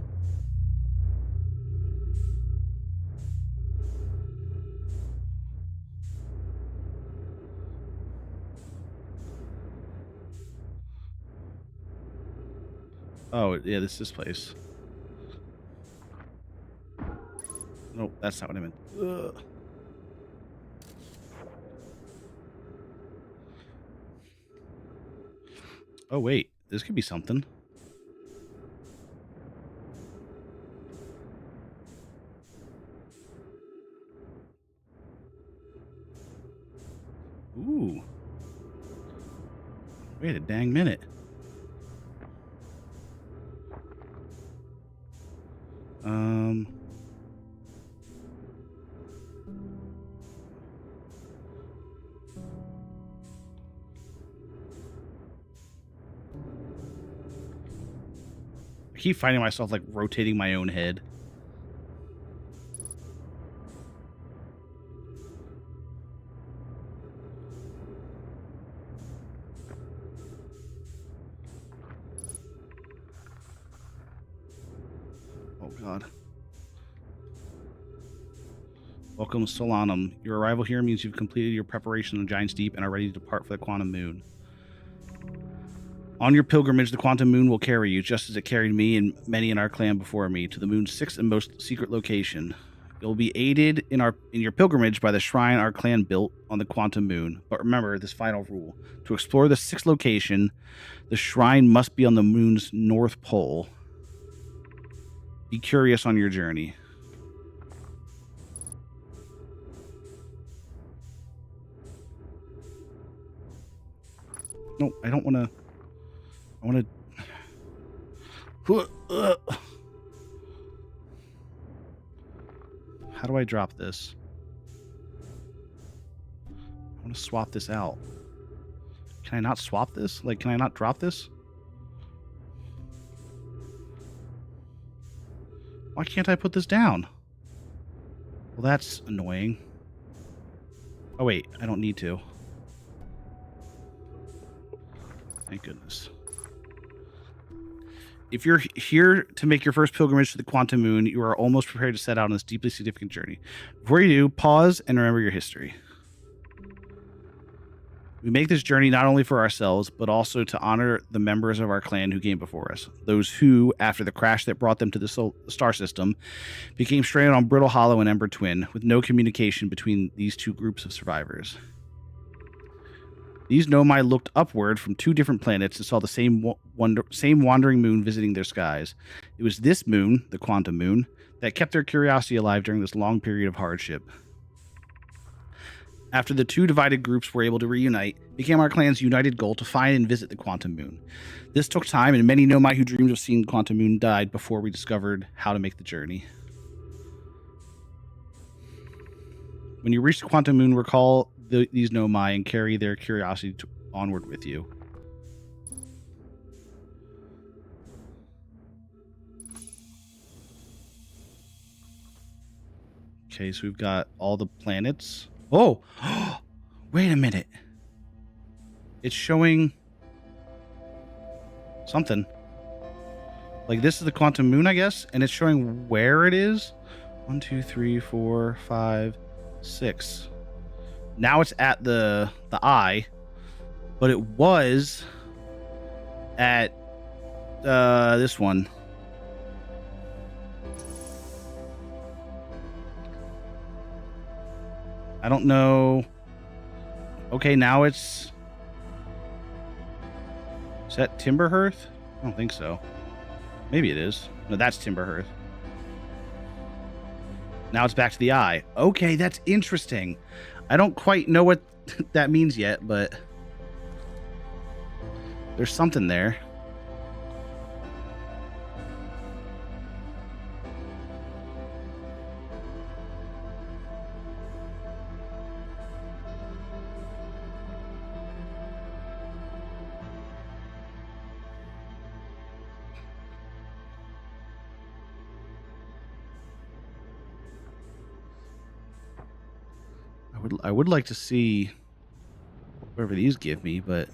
Oh, yeah, this place. Nope, that's not what I meant. Ugh. Oh, wait. This could be something. Ooh. Wait a dang minute. I keep finding myself like rotating my own head. Oh God. Welcome, Solanum. Your arrival here means you've completed your preparation on Giant's Deep and are ready to depart for the Quantum Moon. On your pilgrimage, the Quantum Moon will carry you, just as it carried me and many in our clan before me, to the moon's sixth and most secret location. You'll be aided in your pilgrimage by the shrine our clan built on the Quantum Moon. But remember this final rule. To explore the sixth location, the shrine must be on the moon's north pole. Be curious on your journey. No, I don't want to... I want to... How do I drop this? I want to swap this out. Can I not swap this? Like, can I not drop this? Why can't I put this down? Well, that's annoying. Oh, wait. I don't need to. Thank goodness. If you're here to make your first pilgrimage to the Quantum Moon, you are almost prepared to set out on this deeply significant journey. Before you do, pause and remember your history. We make this journey not only for ourselves, but also to honor the members of our clan who came before us. Those who, after the crash that brought them to the star system, became stranded on Brittle Hollow and Ember Twin, with no communication between these two groups of survivors. These Nomai looked upward from two different planets and saw the same wandering moon visiting their skies. It was this moon, the Quantum Moon, that kept their curiosity alive during this long period of hardship. After the two divided groups were able to reunite, it became our clan's united goal to find and visit the Quantum Moon. This took time, and many Nomai who dreamed of seeing the Quantum Moon died before we discovered how to make the journey. When you reach the Quantum Moon, recall these Nomai and carry their curiosity onward with you. Okay, so we've got all the planets. Oh, wait a minute. It's showing something. Like, this is the Quantum Moon, I guess, and it's showing where it is. 1, 2, 3, 4, 5, 6. Now it's at the eye, but it was at this one. I don't know. Okay, now it's... Is that Timberhearth? I don't think so. Maybe it is. No, that's Timberhearth. Now it's back to the eye. Okay, that's interesting. I don't quite know what that means yet, but there's something there. I would like to see whatever these give me, but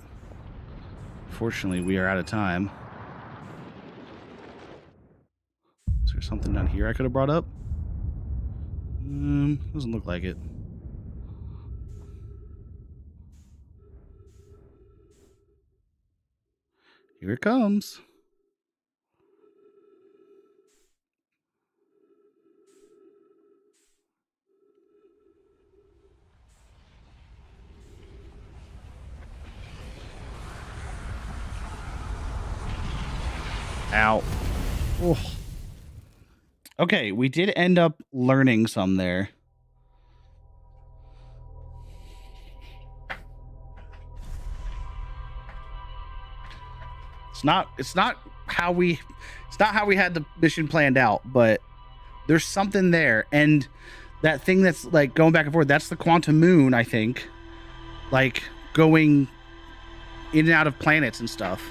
unfortunately we are out of time. Is there something down here I could have brought up? Doesn't look like it. Here it comes. Ow. Oh. Okay, we did end up learning some there. It's not how we had the mission planned out, but there's something there. And that thing that's like going back and forth, that's the quantum moon, I think. Like going in and out of planets and stuff.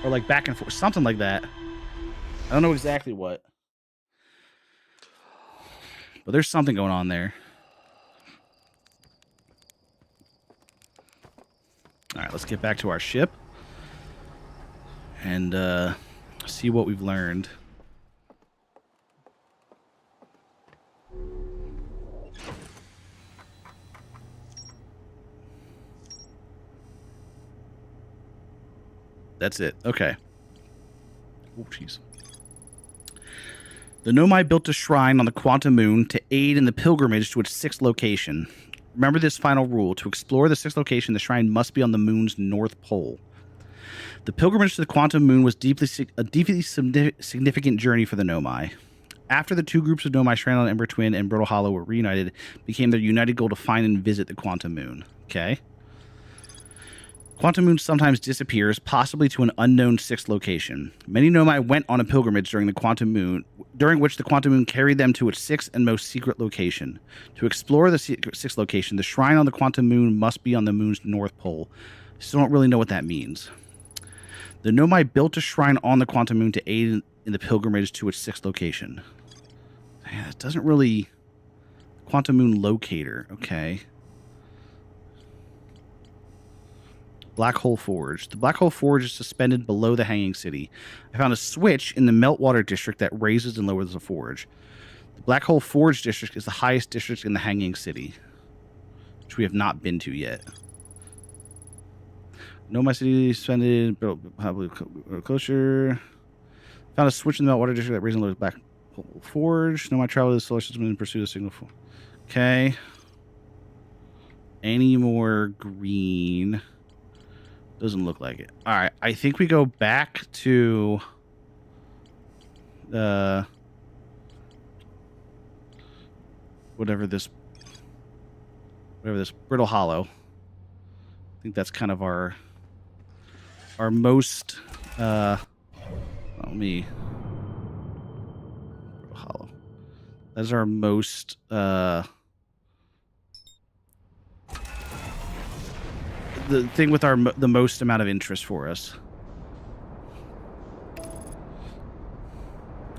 Or like back and forth, something like that. I don't know exactly what. But there's something going on there. All right, let's get back to our ship. And see what we've learned. That's it. Okay. Oh, jeez. The Nomai built a shrine on the Quantum Moon to aid in the pilgrimage to its sixth location. Remember this final rule. To explore the sixth location, the shrine must be on the moon's north pole. The pilgrimage to the Quantum Moon was a deeply significant journey for the Nomai. After the two groups of Nomai, Stranded on Ember Twin and Brittle Hollow, were reunited, it became their united goal to find and visit the Quantum Moon. Okay. Quantum Moon sometimes disappears, possibly to an unknown sixth location. Many Nomai went on a pilgrimage during which the Quantum Moon carried them to its sixth and most secret location. To explore the sixth location, the shrine on the Quantum Moon must be on the moon's north pole. Still don't really know what that means. The Nomai built a shrine on the Quantum Moon to aid in the pilgrimage to its sixth location. Man, that doesn't really... Quantum Moon locator. Okay. Black Hole Forge. The Black Hole Forge is suspended below the Hanging City. I found a switch in the Meltwater District that raises and lowers the forge. The Black Hole Forge District is the highest district in the Hanging City, which we have not been to yet. Nomai City suspended, probably closer. Found a switch in the Meltwater District that raises and lowers the Black Hole Forge. Nomai travel to the solar system and pursue the signal. Okay. Any more green? Doesn't look like it. All right, I think we go back to whatever this Brittle Hollow. I think that's kind of our most Brittle Hollow. That's our most the thing with the most amount of interest for us.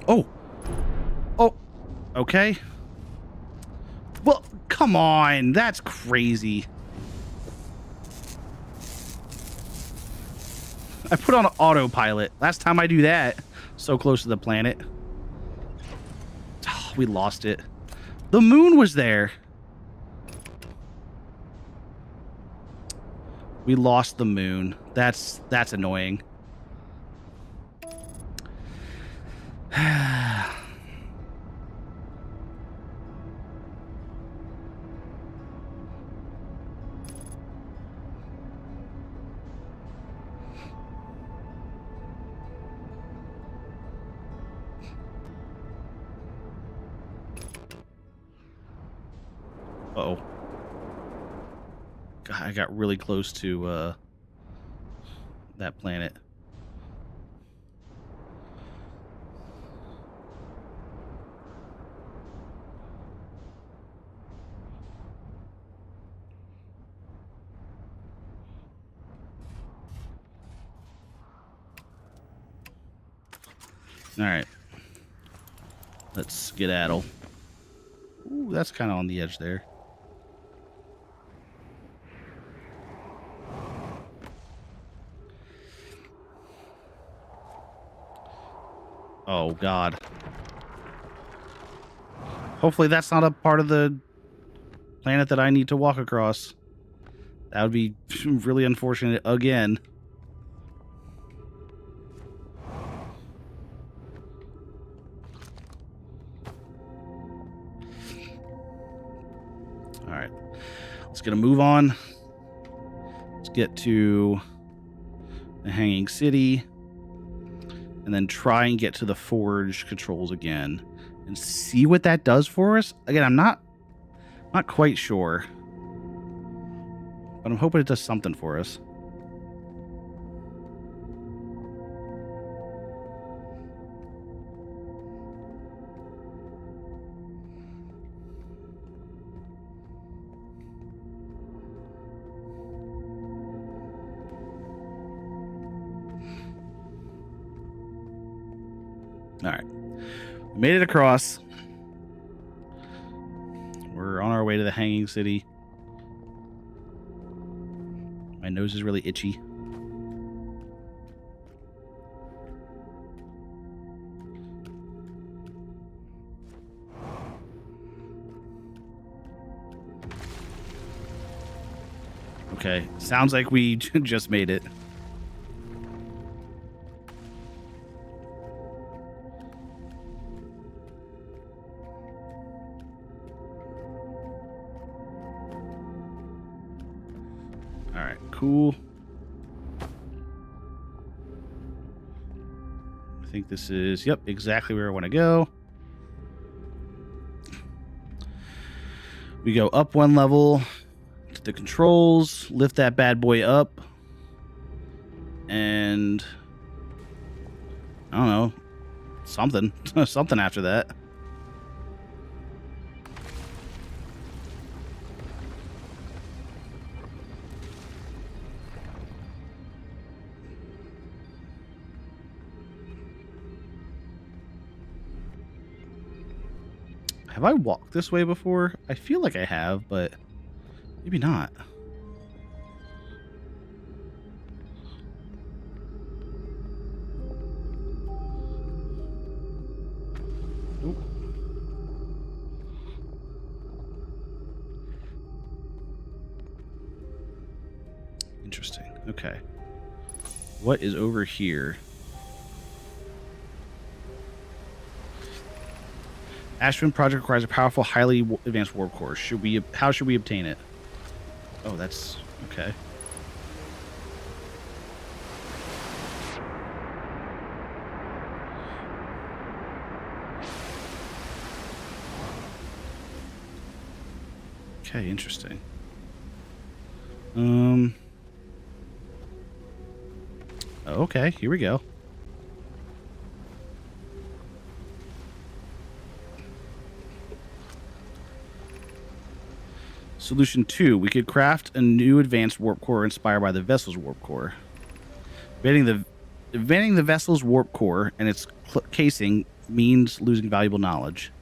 Oh, okay. Well, come on, that's crazy. I put on autopilot. Last time I do that, so close to the planet. Oh, we lost it. The moon was there. We lost the moon. That's annoying. Uh-oh. God, I got really close to that planet. All right. Let's skedaddle. Ooh, that's kind of on the edge there. Oh, God. Hopefully that's not a part of the planet that I need to walk across. That would be really unfortunate again. All right. Let's get a move on. Let's get to the Hanging City. And then try and get to the forge controls again and see what that does for us. Again, I'm not quite sure, but I'm hoping it does something for us. All right. We made it across. We're on our way to the Hanging City. My nose is really itchy. Okay, sounds like we just made it. All right, cool. I think this is, yep, exactly where I want to go. We go up one level to the controls, lift that bad boy up, and I don't know, something, something after that. Have I walked this way before? I feel like I have, but maybe not. Ooh. Interesting. Okay. What is over here? Ashwin project requires a powerful, highly advanced warp core. How should we obtain it? Oh, that's okay. Okay, interesting. Okay, here we go. Solution 2. We could craft a new advanced warp core inspired by the vessel's warp core. Inventing the vessel's warp core and its casing means losing valuable knowledge.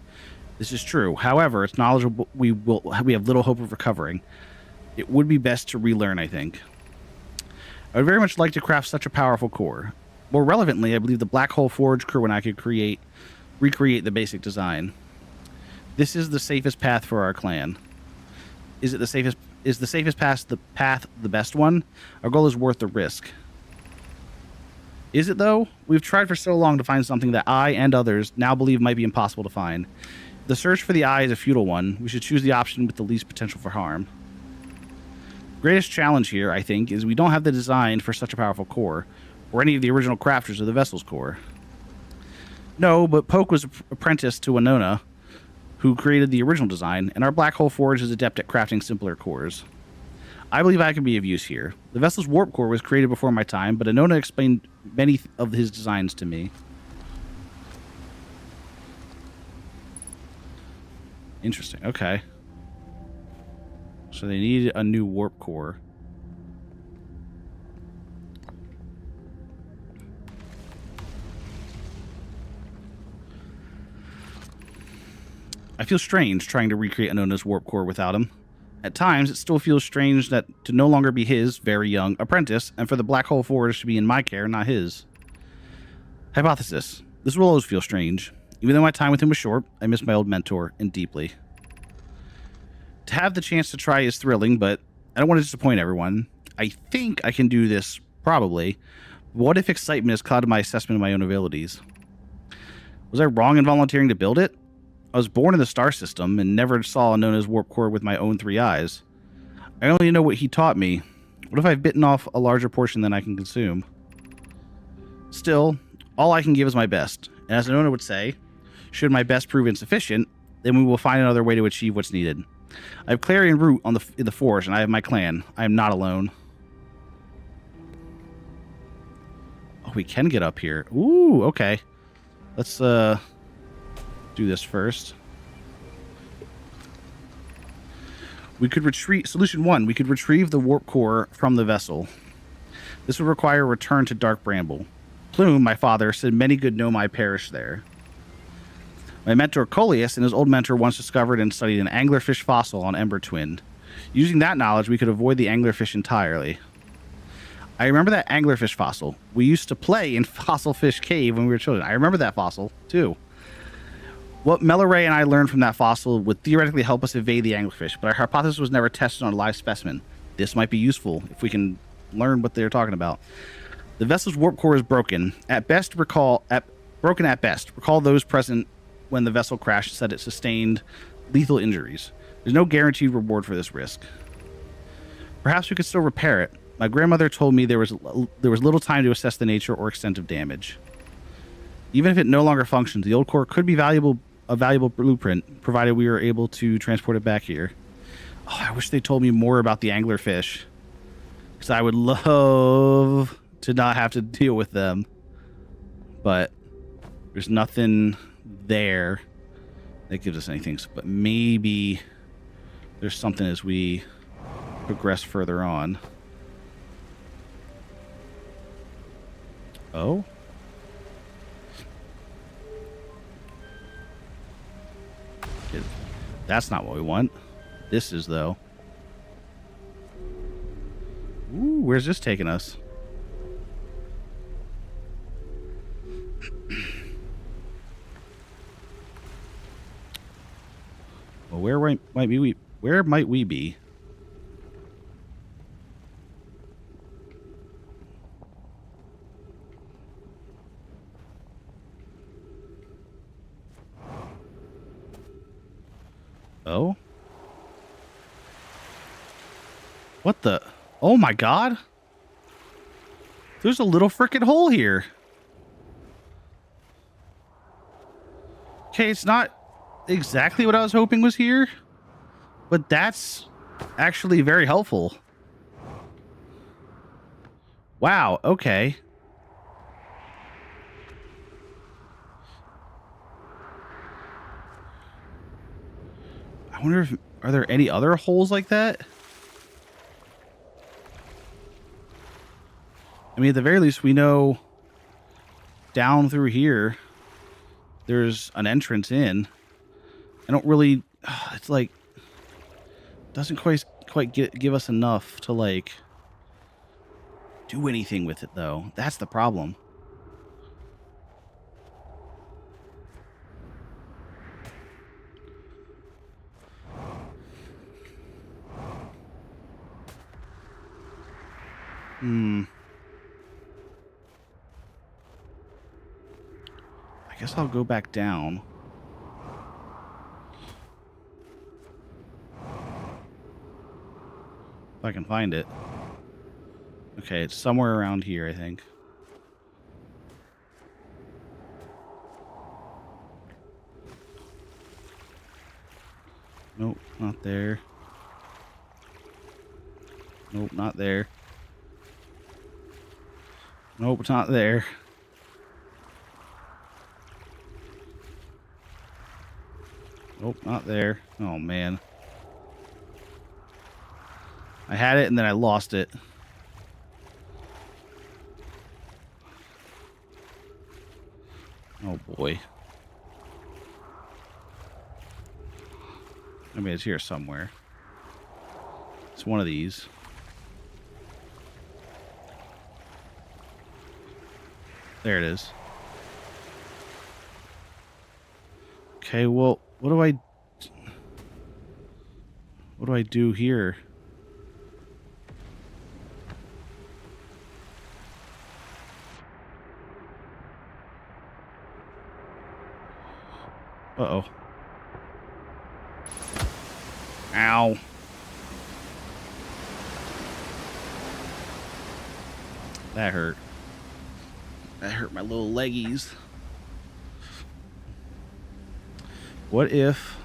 This is true. However, it's knowledge we have little hope of recovering. It would be best to relearn, I think. I would very much like to craft such a powerful core. More relevantly, I believe the Black Hole Forge crew and I could recreate the basic design. This is the safest path for our clan. Is the safest path the best one? Our goal is worth the risk. Is it though? We've tried for so long to find something that I and others now believe might be impossible to find. The search for the eye is a futile one. We should choose the option with the least potential for harm. Greatest challenge here, I think, is we don't have the design for such a powerful core, or any of the original crafters of the vessel's core. No, but Poke was apprenticed to Winona, who created the original design, and our Black Hole Forge is adept at crafting simpler cores. I believe I can be of use here. The vessel's warp core was created before my time, but Winona explained many of his designs to me. Interesting. Okay. So they need a new warp core. I feel strange trying to recreate Anona's warp core without him. At times, it still feels strange that to no longer be his very young apprentice, and for the Black Hole Forge to be in my care, not his. Hypothesis. This will always feel strange. Even though my time with him was short, I miss my old mentor, and deeply. To have the chance to try is thrilling, but I don't want to disappoint everyone. I think I can do this, probably. What if excitement has clouded my assessment of my own abilities? Was I wrong in volunteering to build it? I was born in the star system and never saw Anona's warp core with my own 3 eyes. I only know what he taught me. What if I've bitten off a larger portion than I can consume? Still, all I can give is my best. And as Anona would say, should my best prove insufficient, then we will find another way to achieve what's needed. I have Clarion Root in the Forge, and I have my clan. I am not alone. Oh, we can get up here. Ooh, okay. Let's do this first. We could Solution 1. We could retrieve the warp core from the vessel. This would require a return to Dark Bramble. Plume, my father, said many good nomai perished there. My mentor Coleus and his old mentor once discovered and studied an anglerfish fossil on Ember Twin. Using that knowledge, we could avoid the anglerfish entirely. I remember that anglerfish fossil. We used to play in Fossil Fish Cave when we were children. I remember that fossil, too. What Melloray and I learned from that fossil would theoretically help us evade the anglerfish, but our hypothesis was never tested on a live specimen. This might be useful if we can learn what they're talking about. The vessel's warp core is broken. Broken at best. Recall those present when the vessel crashed said it sustained lethal injuries. There's no guaranteed reward for this risk. Perhaps we could still repair it. My grandmother told me there was little time to assess the nature or extent of damage. Even if it no longer functions, the old core could be a valuable blueprint, provided we were able to transport it back here. Oh, I wish they told me more about the anglerfish, because I would love to not have to deal with them. But there's nothing there that gives us anything. But maybe there's something as we progress further on. Oh? That's not what we want. This is, though. Ooh, where's this taking us? Well, where might we be? Oh? What the? Oh my god! There's a little frickin' hole here. Okay, it's not exactly what I was hoping was here, but that's actually very helpful. Wow, okay. I wonder if, are there any other holes like that? I mean, at the very least, we know down through here, there's an entrance in. I don't really, it's like, doesn't quite give us enough to, like, do anything with it, though. That's the problem. I guess I'll go back down. If I can find it. Okay, it's somewhere around here, I think. Nope, not there. Nope, not there. Nope, it's not there. Nope, not there. Oh, man. I had it and then I lost it. Oh, boy. I mean, it's here somewhere. It's one of these. There it is. Okay, well, what do I do here? Uh-oh. Ow. That hurt. That hurt my little leggies. What if...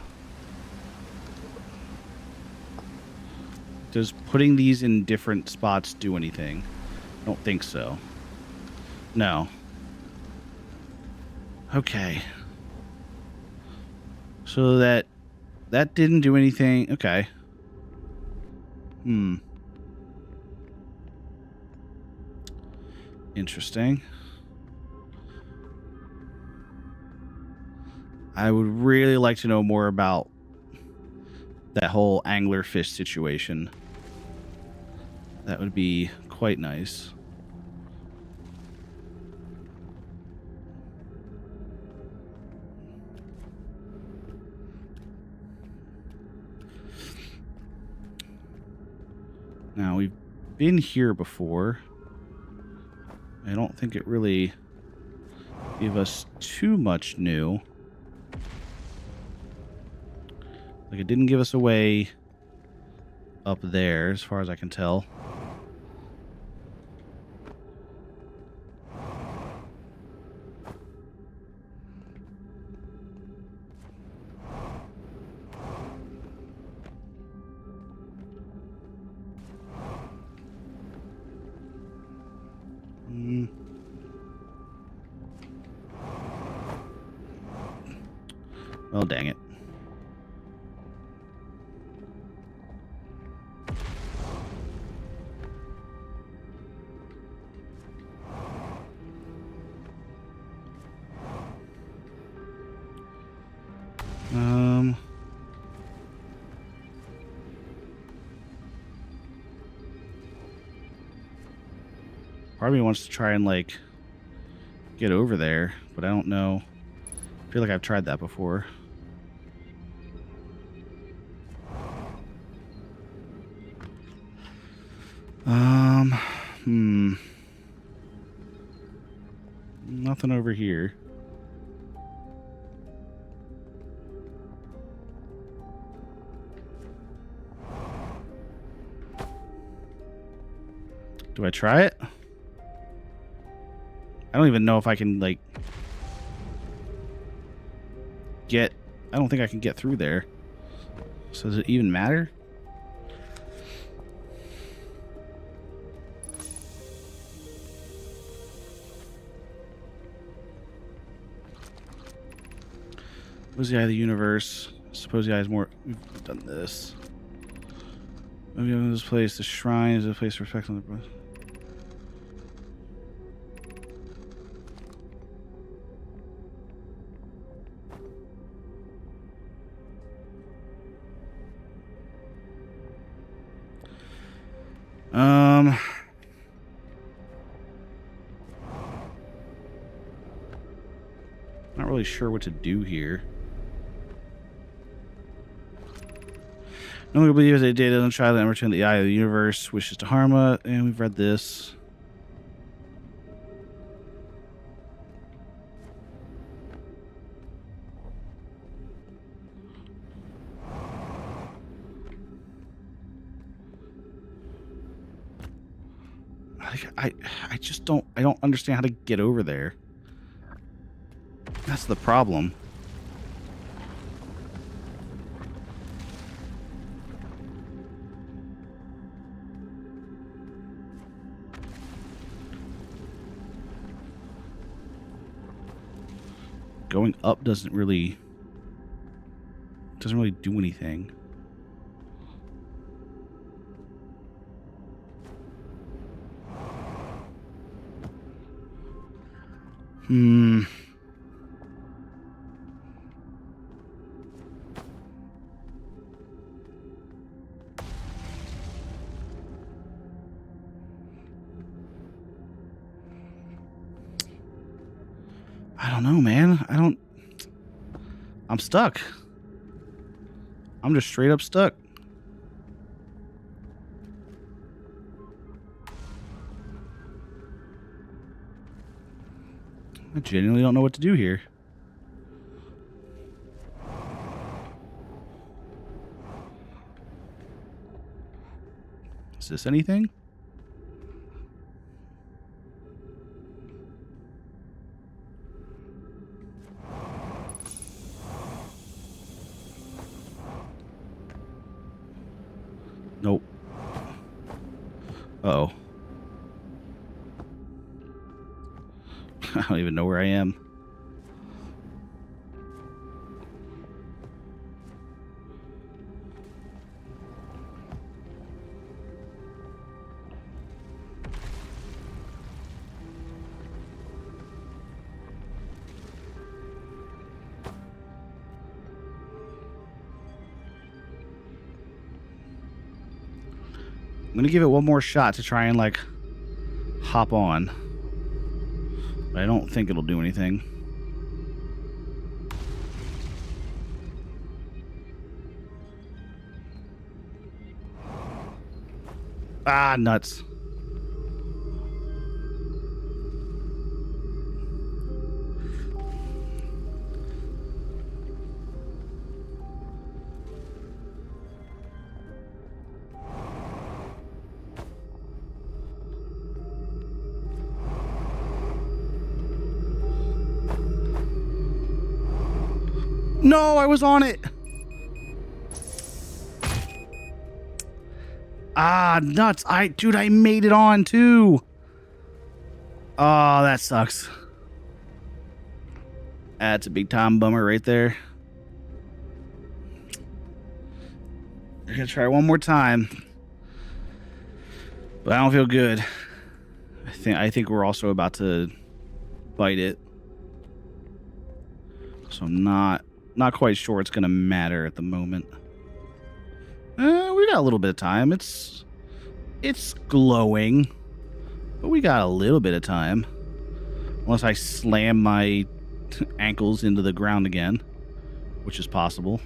Does putting these in different spots do anything? I don't think so. No. Okay. So that didn't do anything. Okay. Interesting. I would really like to know more about that whole anglerfish situation. That would be quite nice. Now, we've been here before. I don't think it really gave us too much new. Like, it didn't give us a way up there, as far as I can tell. Well, dang it. Part of me wants to try and, like, get over there, but I don't know. I feel like I've tried that before. Nothing over here. Do I try it? I don't even know if I can, like, get... I don't think I can get through there. So does it even matter? What's the eye of the universe? Suppose the eye is more... We've done this. Maybe in this place, the shrine is a place to reflect on the... Not really sure what to do here. No one believes that data doesn't try to return the eye of the universe, wishes to harm us, and we've read this. I just don't understand how to get over there. That's the problem. Going up doesn't really do anything. I don't know, man. I'm stuck. I'm just straight up stuck. I genuinely don't know what to do here. Is this anything? Nope. Uh-oh. I don't even know where I am. I'm gonna give it one more shot to try and like hop on. But I don't think it'll do anything. Ah, nuts. No, I was on it. Ah, nuts. Dude, I made it on too. Oh, that sucks. That's a big time bummer right there. I'm gonna try one more time. But I don't feel good. I think we're also about to bite it. So I'm not quite sure it's gonna matter at the moment. We got a little bit of time. It's glowing, but we got a little bit of time. Unless I slam my ankles into the ground again, which is possible.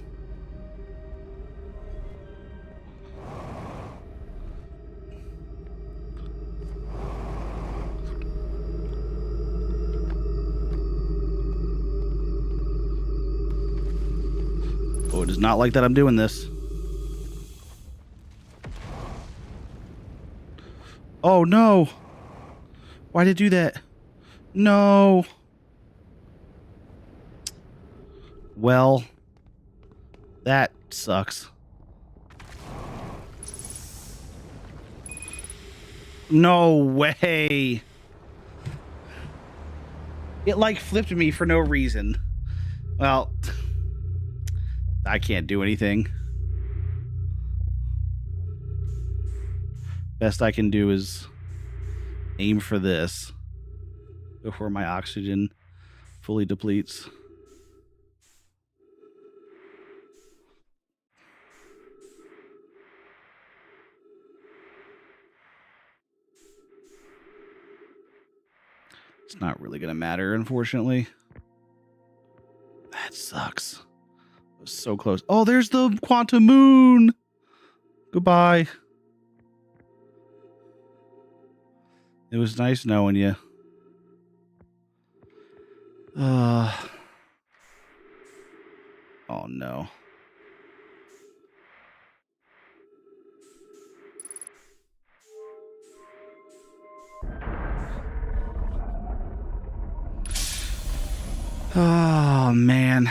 Oh, it is not like that I'm doing this. Oh, no. Why did it do that? No. Well, that sucks. No way. It like flipped me for no reason. Well, I can't do anything. Best I can do is aim for this before my oxygen fully depletes. It's not really going to matter, unfortunately. That sucks. It was so close. Oh, there's the quantum moon. Goodbye. It was nice knowing you. Oh, no. Oh, man.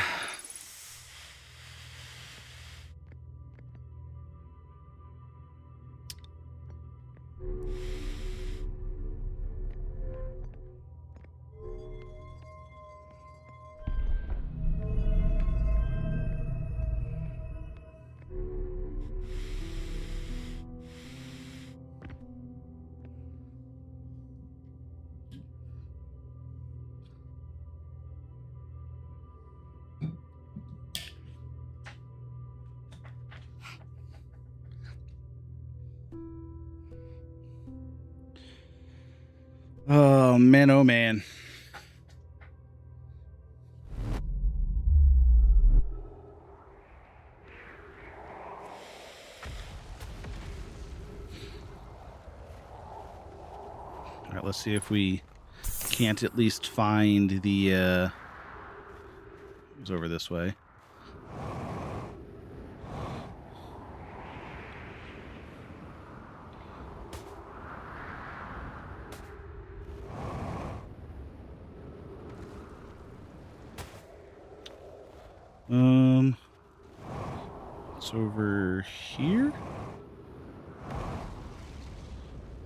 Oh, man, oh, man. All right, let's see if we can't at least find the, it was over this way. It's over here.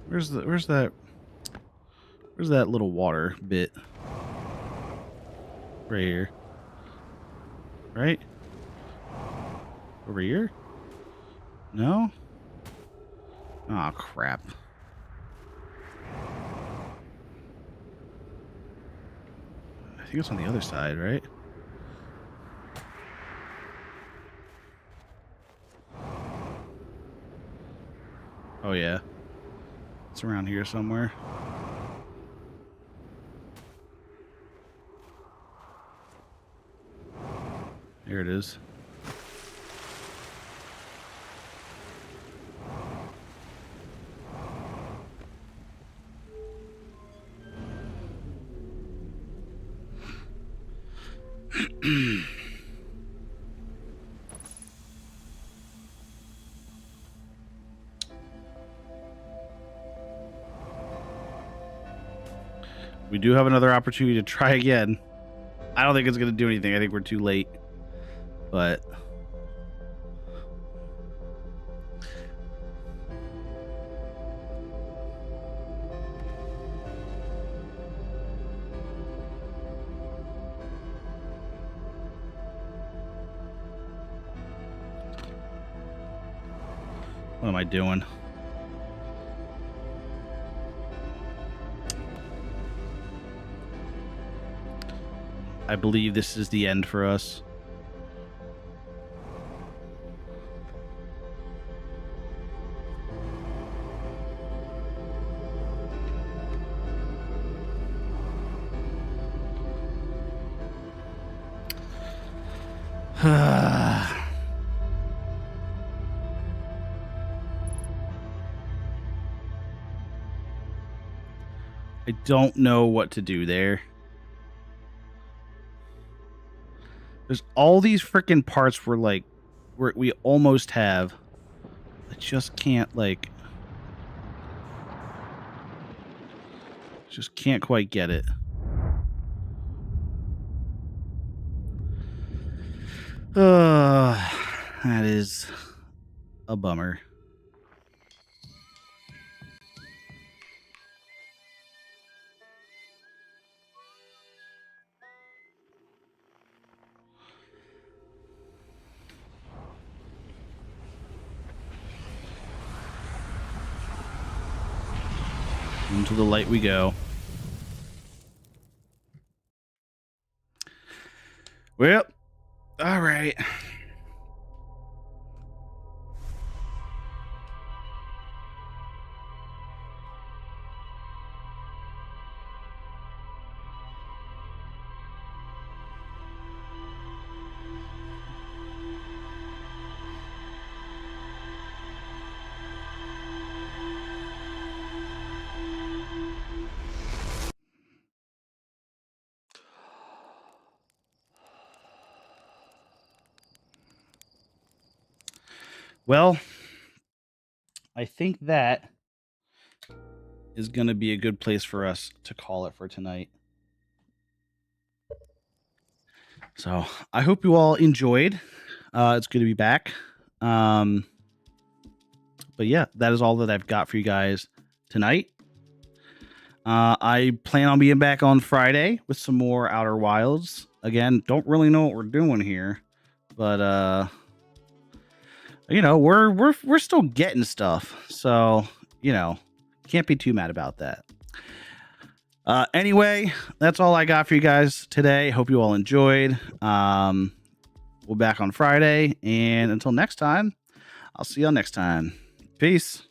Where's that little water bit? Right here. Right? Over here? No? Oh, crap. I think it's on the other side, right? Oh, yeah. It's around here somewhere. Here it is. We do have another opportunity to try again. I don't think it's going to do anything. I think we're too late. But what am I doing? I believe this is the end for us. I don't know what to do there. There's all these freaking parts where we almost have. I just can't just can't quite get it. That is a bummer. Into the light we go. Well, all right. Well, I think that is going to be a good place for us to call it for tonight. So I hope you all enjoyed. It's good to be back. But yeah, that is all that I've got for you guys tonight. I plan on being back on Friday with some more Outer Wilds. Again, don't really know what we're doing here, but you know, we're still getting stuff, so you know, can't be too mad about that. Anyway, that's all I got for you guys today. Hope you all enjoyed. We'll be back on Friday, and until next time, I'll see y'all next time. Peace.